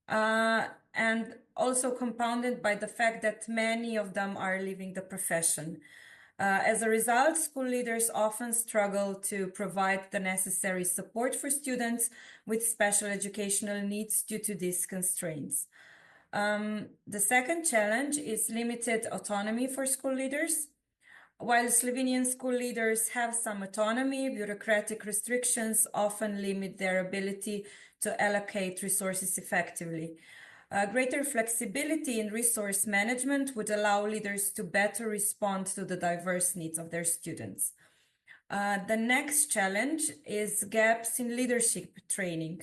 and also compounded by the fact that many of them are leaving the profession. As a result, school leaders often struggle to provide the necessary support for students with special educational needs due to these constraints. The second challenge is limited autonomy for school leaders. While Slovenian school leaders have some autonomy, bureaucratic restrictions often limit their ability to allocate resources effectively. Greater flexibility in resource management would allow leaders to better respond to the diverse needs of their students. The next challenge is gaps in leadership training.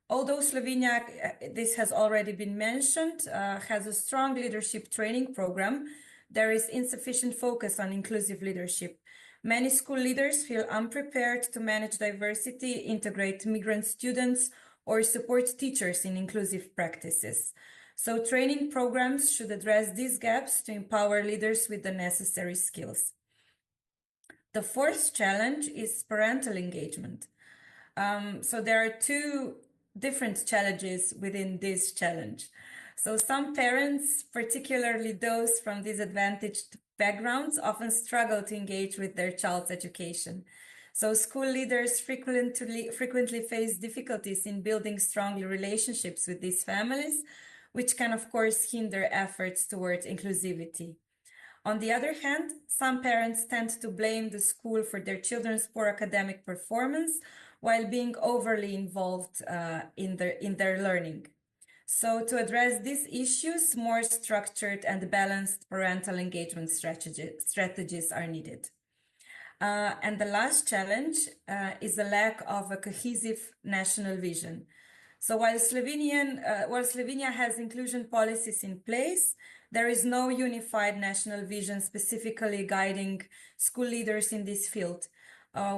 Although Slovenia, this has already been mentioned, has a strong leadership training program, there is insufficient focus on inclusive leadership. Many school leaders feel unprepared to manage diversity, integrate migrant students, or support teachers in inclusive practices. So training programs should address these gaps to empower leaders with the necessary skills. The fourth challenge is parental engagement. So there are two different challenges within this challenge. So some parents, particularly those from disadvantaged backgrounds, often struggle to engage with their child's education. So school leaders frequently face difficulties in building strong relationships with these families, which can, of course, hinder efforts towards inclusivity. On the other hand, some parents tend to blame the school for their children's poor academic performance while being overly involved in their learning. So to address these issues, more structured and balanced parental engagement strategies are needed. And the last challenge is the lack of a cohesive national vision. So while Slovenia has inclusion policies in place, there is no unified national vision specifically guiding school leaders in this field.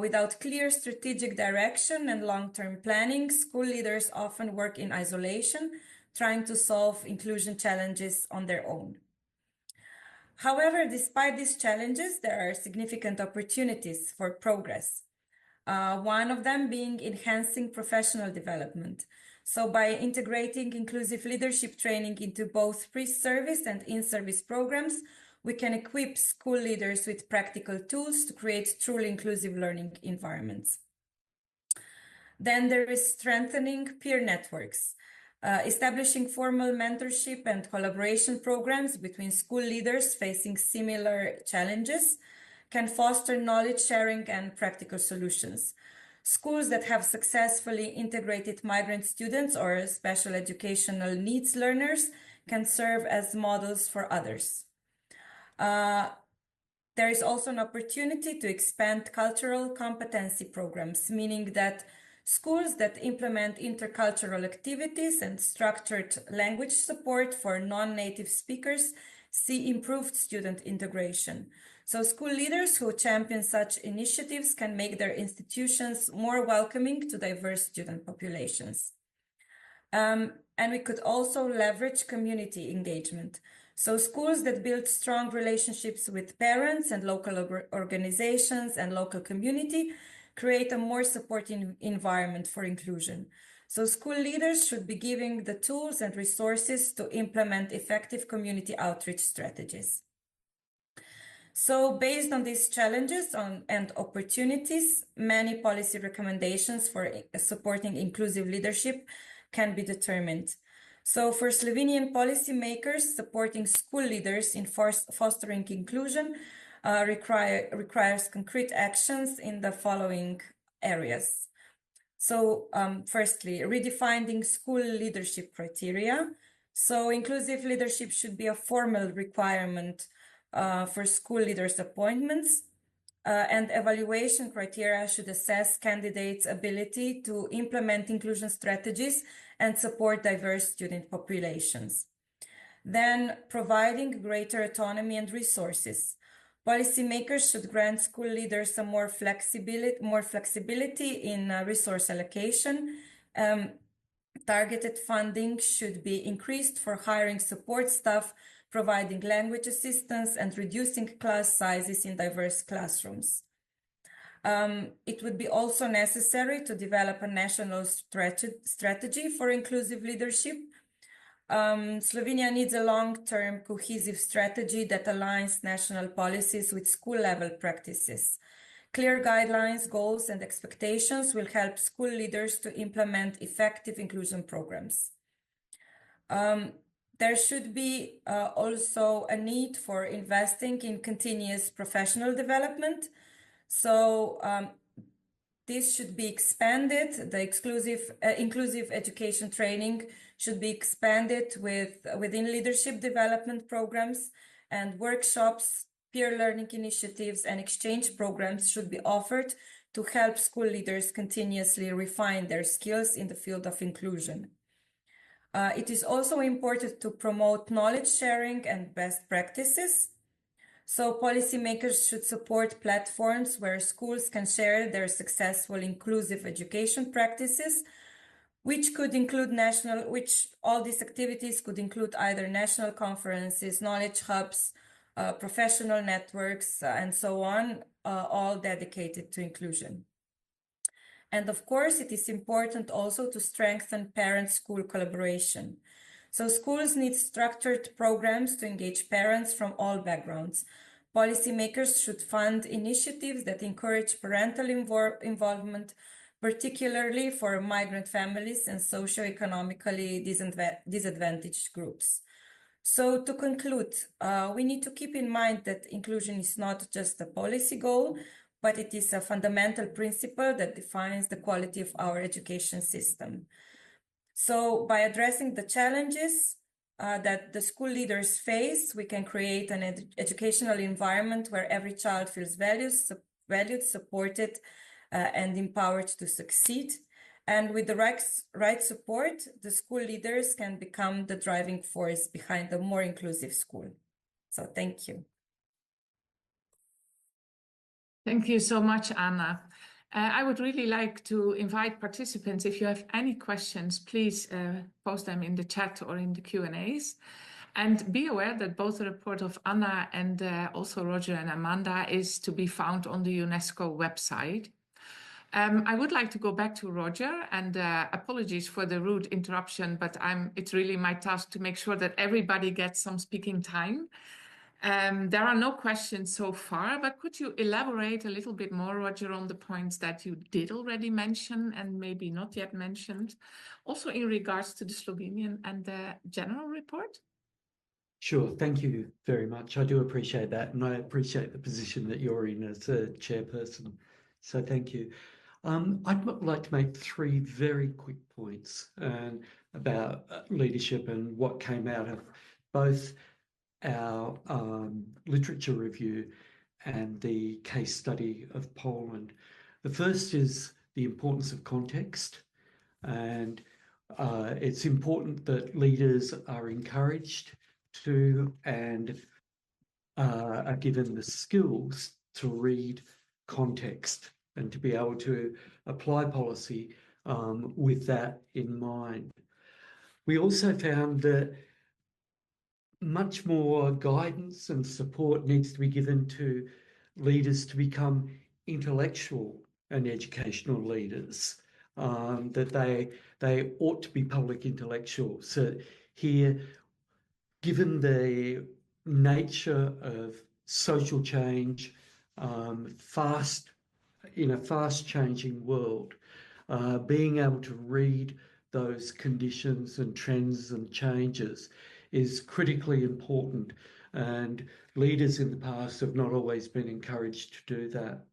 Without clear strategic direction and long-term planning, school leaders often work in isolation, trying to solve inclusion challenges on their own. However, despite these challenges, there are significant opportunities for progress. One of them being enhancing professional development. So by integrating inclusive leadership training into both pre-service and in-service programs, we can equip school leaders with practical tools to create truly inclusive learning environments. Then there is strengthening peer networks. Establishing formal mentorship and collaboration programs between school leaders facing similar challenges can foster knowledge sharing and practical solutions. Schools that have successfully integrated migrant students or special educational needs learners can serve as models for others. There is also an opportunity to expand cultural competency programs, meaning that schools that implement intercultural activities and structured language support for non-native speakers see improved student integration. So school leaders who champion such initiatives can make their institutions more welcoming to diverse student populations. And we could also leverage community engagement. So schools that build strong relationships with parents and local organizations and local community create a more supporting environment for inclusion. So school leaders should be giving the tools and resources to implement effective community outreach strategies. So based on these challenges and opportunities, many policy recommendations for supporting inclusive leadership can be determined. So for Slovenian policymakers, supporting school leaders in fostering inclusion requires concrete actions in the following areas. So firstly, redefining school leadership criteria. So inclusive leadership should be a formal requirement for school leaders' appointments, and evaluation criteria should assess candidates' ability to implement inclusion strategies and support diverse student populations. Then providing greater autonomy and resources. Policymakers should grant school leaders a more flexibility in resource allocation. Targeted funding should be increased for hiring support staff, providing language assistance, and reducing class sizes in diverse classrooms. It would be also necessary to develop a national strategy for inclusive leadership. Slovenia needs a long-term cohesive strategy that aligns national policies with school-level practices. Clear guidelines, goals, and expectations will help school leaders to implement effective inclusion programs. There should be also a need for investing in continuous professional development. So this should be expanded. The inclusive education training should be expanded within leadership development programs, and workshops, peer learning initiatives, and exchange programs should be offered to help school leaders continuously refine their skills in the field of inclusion. It is also important to promote knowledge sharing and best practices. So policymakers should support platforms where schools can share their successful inclusive education practices, which all these activities could include either national conferences, knowledge hubs, professional networks, and so on, all dedicated to inclusion. And of course, it is important also to strengthen parent-school collaboration. So schools need structured programs to engage parents from all backgrounds. Policymakers should fund initiatives that encourage parental involvement, particularly for migrant families and socioeconomically disadvantaged groups. So to conclude, we need to keep in mind that inclusion is not just a policy goal, but it is a fundamental principle that defines the quality of our education system. So by addressing the challenges that the school leaders face, we can create an educational environment where every child feels valued, supported, and empowered to succeed. And with the right support, the school leaders can become the driving force behind a more inclusive school. So thank you. Thank you so much, Anna. I would really like to invite participants, if you have any questions, please post them in the chat or in the Q&As. And be aware that both the report of Anna and also Roger and Amanda is to be found on the UNESCO website. I would like to go back to Roger, and apologies for the rude interruption, but it's really my task to make sure that everybody gets some speaking time. There are no questions so far, but could you elaborate a little bit more, Roger, on the points that you did already mention and maybe not yet mentioned, also in regards to the Slovenian and the general report? Sure, thank you very much. I do appreciate that, and I appreciate the position that you're in as a chairperson. So thank you. I'd like to make three very quick points about leadership and what came out of both our literature review and the case study of Poland. The first is the importance of context, and it's important that leaders are encouraged to and are given the skills to read context and to be able to apply policy with that in mind. We also found that much more guidance and support needs to be given to leaders to become intellectual and educational leaders, that they ought to be public intellectuals. So here, given the nature of social change, in a fast-changing world, being able to read those conditions and trends and changes is critically important, and leaders in the past have not always been encouraged to do that.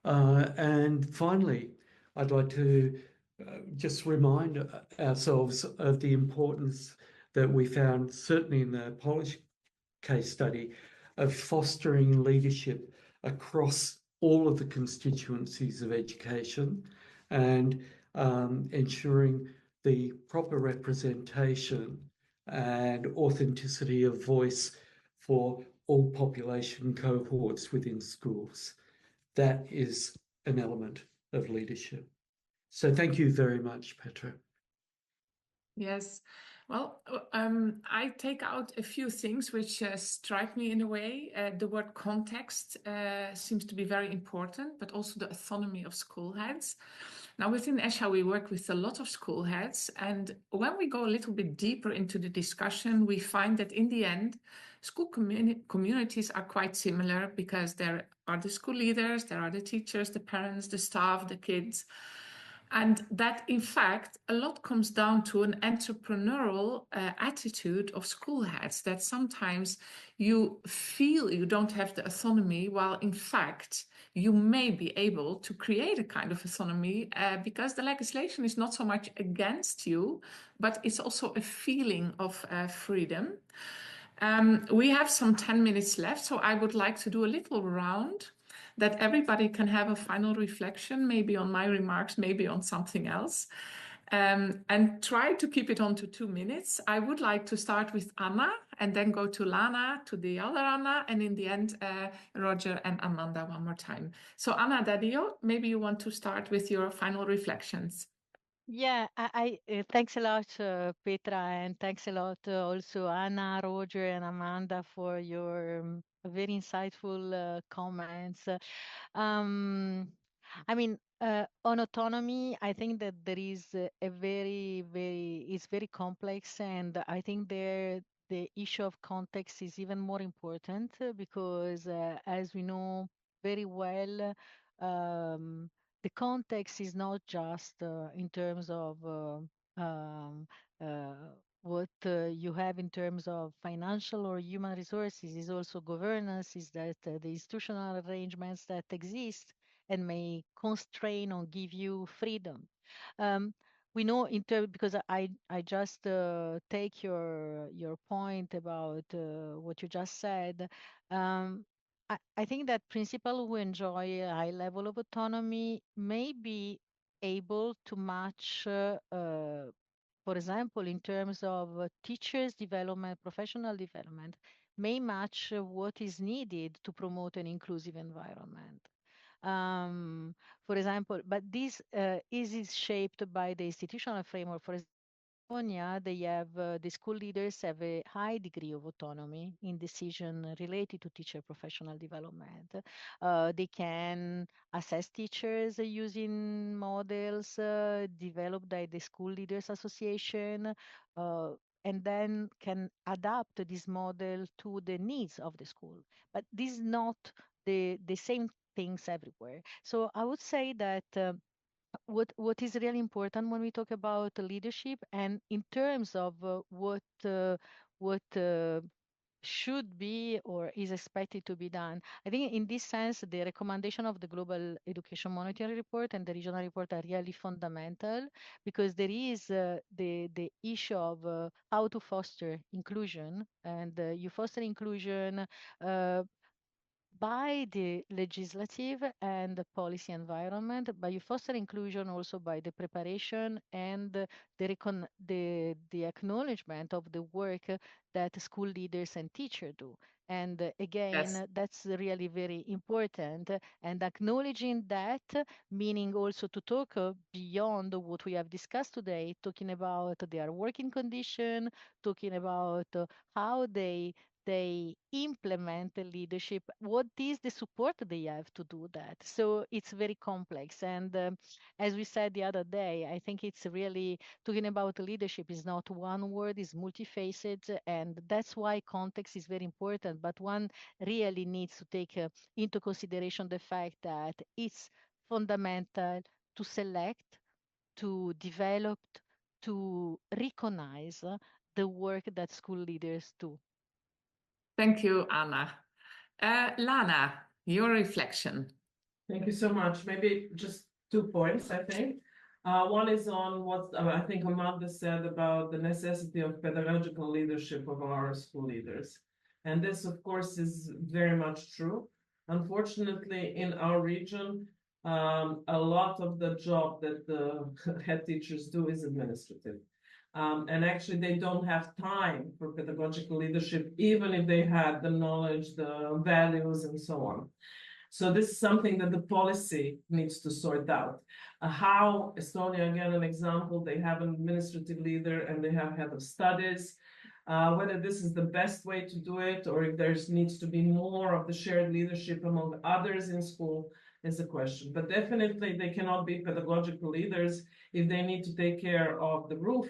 And finally, I'd like to just remind ourselves of the importance that we found, certainly in the Polish case study, of fostering leadership across all of the constituencies of education and ensuring the proper representation and authenticity of voice for all population cohorts within schools. That is an element of leadership. So thank you very much, Petra. Yes. Well, I take out a few things which strike me in a way. The word context seems to be very important, but also the autonomy of school heads. Now, within ESHA, we work with a lot of school heads. And when we go a little bit deeper into the discussion, we find that in the end, school communities are quite similar, because there are the school leaders, there are the teachers, the parents, the staff, the kids. And that, in fact, a lot comes down to an entrepreneurial attitude of school heads, that sometimes you feel you don't have the autonomy, while in fact you may be able to create a kind of autonomy, because the legislation is not so much against you, but it's also a feeling of freedom. We have some 10 minutes left, so I would like to do a little round that everybody can have a final reflection, maybe on my remarks, maybe on something else, and try to keep it on to 2 minutes. I would like to start with Anna, and then go to Lana, to the other Anna, and in the end, Roger and Amanda one more time. So Anna Daddio, maybe you want to start with your final reflections. Yeah, thanks a lot, Petra, and thanks a lot also Anna, Roger, and Amanda for your very insightful comments. I mean, on autonomy, I think that there is a it's very complex, and I think there the issue of context is even more important because, as we know very well, the context is not just in terms of um, uh, what you have in terms of financial or human resources, is also governance, is that the institutional arrangements that exist and may constrain or give you freedom. We know because I just take your point about what you just said. I think that principal who enjoy a high level of autonomy may be able to match, for example, in terms of teachers' development, professional development, may match what is needed to promote an inclusive environment. For example, but this is shaped by the institutional framework. For example, they have the school leaders have a high degree of autonomy in decision related to teacher professional development. They can assess teachers using models developed by the School Leaders Association, and then can adapt this model to the needs of the school. But this is not the same things everywhere. So I would say that what is really important when we talk about leadership, and in terms of what should be or is expected to be done. I think in this sense, the recommendation of the Global Education Monitoring Report and the regional report are really fundamental, because there is the issue of how to foster inclusion, and you foster inclusion by the legislative and the policy environment, but you foster inclusion also by the preparation and the acknowledgement of the work that school leaders and teachers do. And again, Yes. that's really very important. And acknowledging that, meaning also to talk beyond what we have discussed today, talking about their working condition, talking about how they implement the leadership, what is the support they have to do that. So it's very complex, and as we said the other day, I think it's really talking about leadership is not one word, is multifaceted, and that's why context is very important. But one really needs to take into consideration the fact that it's fundamental to select, to develop, to recognize the work that school leaders do. Thank you, Anna. Lana, your reflection. Thank you so much. Maybe just 2 points, I think. One is on what I think Amanda said about the necessity of pedagogical leadership of our school leaders. And this, of course, is very much true. Unfortunately, in our region, a lot of the job that the head teachers do is administrative. And actually, they don't have time for pedagogical leadership, even if they had the knowledge, the values, and so on. So this is something that the policy needs to sort out. How Estonia, again, an example, they have an administrative leader and they have head of studies. Whether this is the best way to do it, or if there needs to be more of the shared leadership among others in school, is a question. But definitely they cannot be pedagogical leaders if they need to take care of the roof,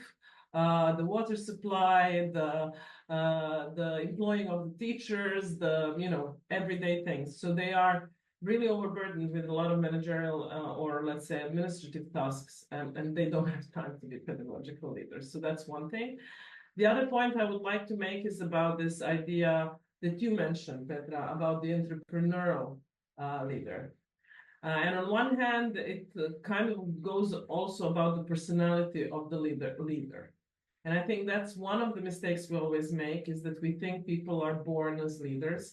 the water supply, the employing of the teachers, the everyday things. So they are really overburdened with a lot of managerial or let's say administrative tasks, and they don't have time to be pedagogical leaders. So that's one thing. The other point I would like to make is about this idea that you mentioned, Petra, about the entrepreneurial leader. And on one hand, it kind of goes also about the personality of the leader. And I think that's one of the mistakes we always make, is that we think people are born as leaders,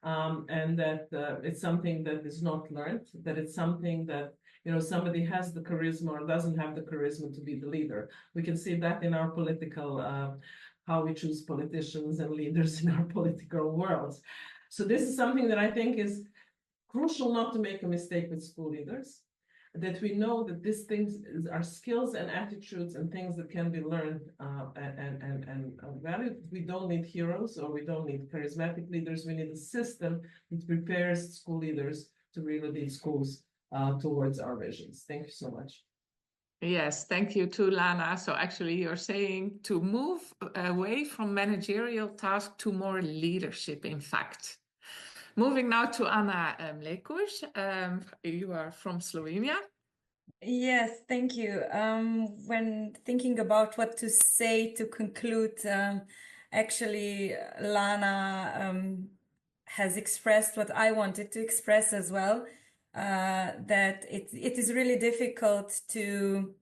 and that it's something that is not learned, that it's something that somebody has the charisma or doesn't have the charisma to be the leader. We can see that in our political, how we choose politicians and leaders in our political worlds. So this is something that I think is crucial not to make a mistake with school leaders, that we know that these things are skills and attitudes and things that can be learned and valued. We don't need heroes, or we don't need charismatic leaders. We need a system that prepares school leaders to really lead schools towards our visions. Thank you so much. Yes, thank you too, Lana. So actually you're saying to move away from managerial tasks to more leadership, in fact. Moving now to Anna Mlekuš. You are from Slovenia. Yes, thank you. When thinking about what to say to conclude, actually, Lana has expressed what I wanted to express as well, that it is really difficult to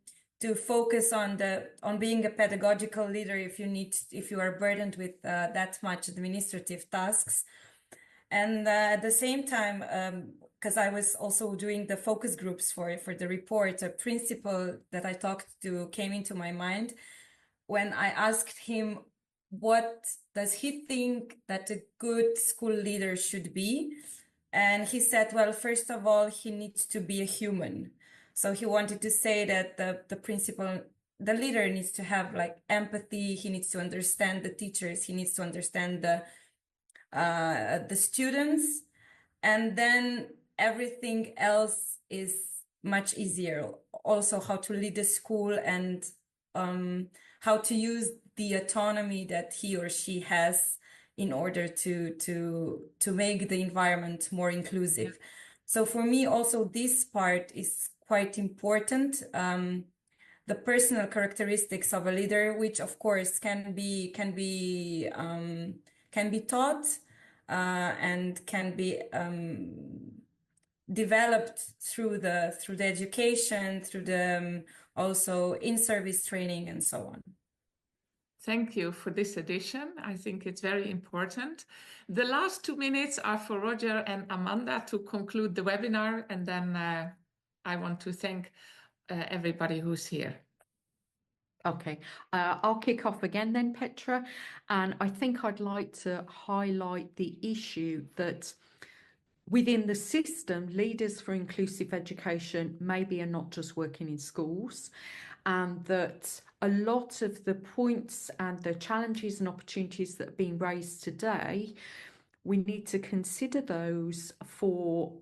focus on being a pedagogical leader if you are burdened with that much administrative tasks. And at the same time, because I was also doing the focus groups for the report, a principle that I talked to came into my mind when I asked him, what does he think that a good school leader should be? And he said, well, first of all, he needs to be a human. So he wanted to say that the leader needs to have like empathy. He needs to understand the teachers. He needs to understand the students, and then everything else is much easier. Also, how to lead a school and how to use the autonomy that he or she has in order to make the environment more inclusive. So for me, also this part is quite important. The personal characteristics of a leader, which of course can be taught and can be developed through the education, through the also in-service training and so on. Thank you for this addition. I think it's very important. The last 2 minutes are for Roger and Amanda to conclude the webinar, and then I want to thank everybody who's here. Okay, I'll kick off again then, Petra. And I think I'd like to highlight the issue that within the system, leaders for inclusive education maybe are not just working in schools, and that a lot of the points and the challenges and opportunities that are being raised today, we need to consider those for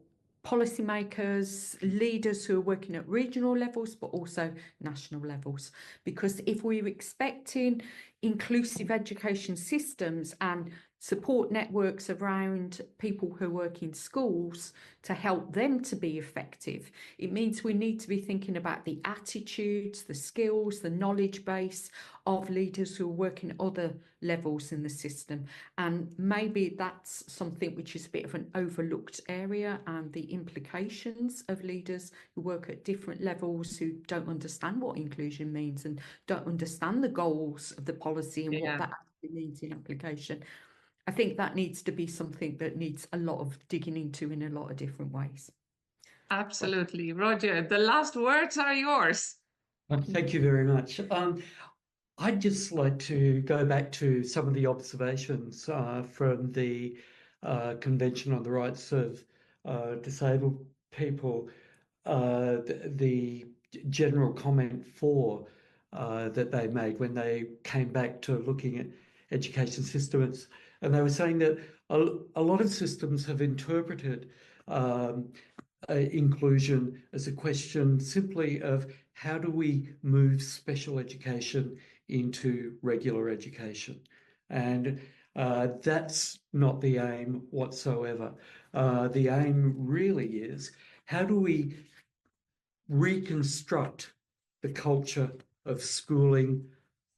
policymakers, leaders who are working at regional levels, but also national levels. Because if we're expecting inclusive education systems and support networks around people who work in schools to help them to be effective, it means we need to be thinking about the attitudes, the skills, the knowledge base of leaders who are working at other levels in the system. And maybe that's something which is a bit of an overlooked area, and the implications of leaders who work at different levels who don't understand what inclusion means and don't understand the goals of the policy and what that actually means in application. I think that needs to be something that needs a lot of digging into in a lot of different ways. Absolutely. Roger, the last words are yours. Thank you very much. I'd just like to go back to some of the observations from the Convention on the Rights of Disabled People, the general comment that they made when they came back to looking at education systems. And they were saying that a lot of systems have interpreted inclusion as a question simply of how do we move special education into regular education? And that's not the aim whatsoever. The aim really is how do we reconstruct the culture of schooling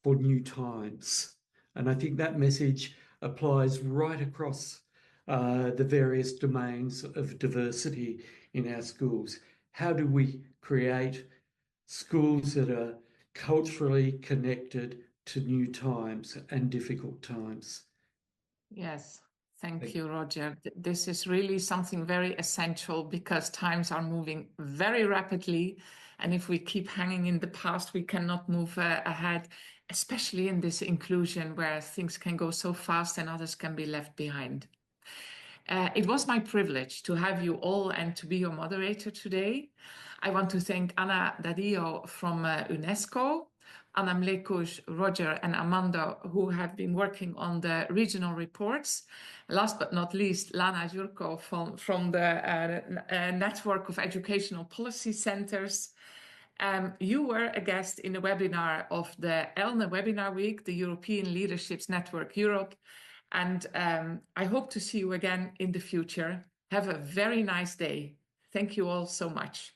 for new times? And I think that message applies right across the various domains of diversity in our schools. How do we create schools that are culturally connected to new times and difficult times? Yes, thank you, Roger. This is really something very essential because times are moving very rapidly. And if we keep hanging in the past, we cannot move ahead, especially in this inclusion where things can go so fast and others can be left behind. It was my privilege to have you all and to be your moderator today. I want to thank Anna Dadillo from UNESCO, Anna Mlekuš, Roger and Amanda, who have been working on the regional reports. Last but not least, Lana Jurko from the Network of Educational Policy Centers. You were a guest in a webinar of the ELNE Webinar Week, the European Leaderships Network Europe. And I hope to see you again in the future. Have a very nice day. Thank you all so much.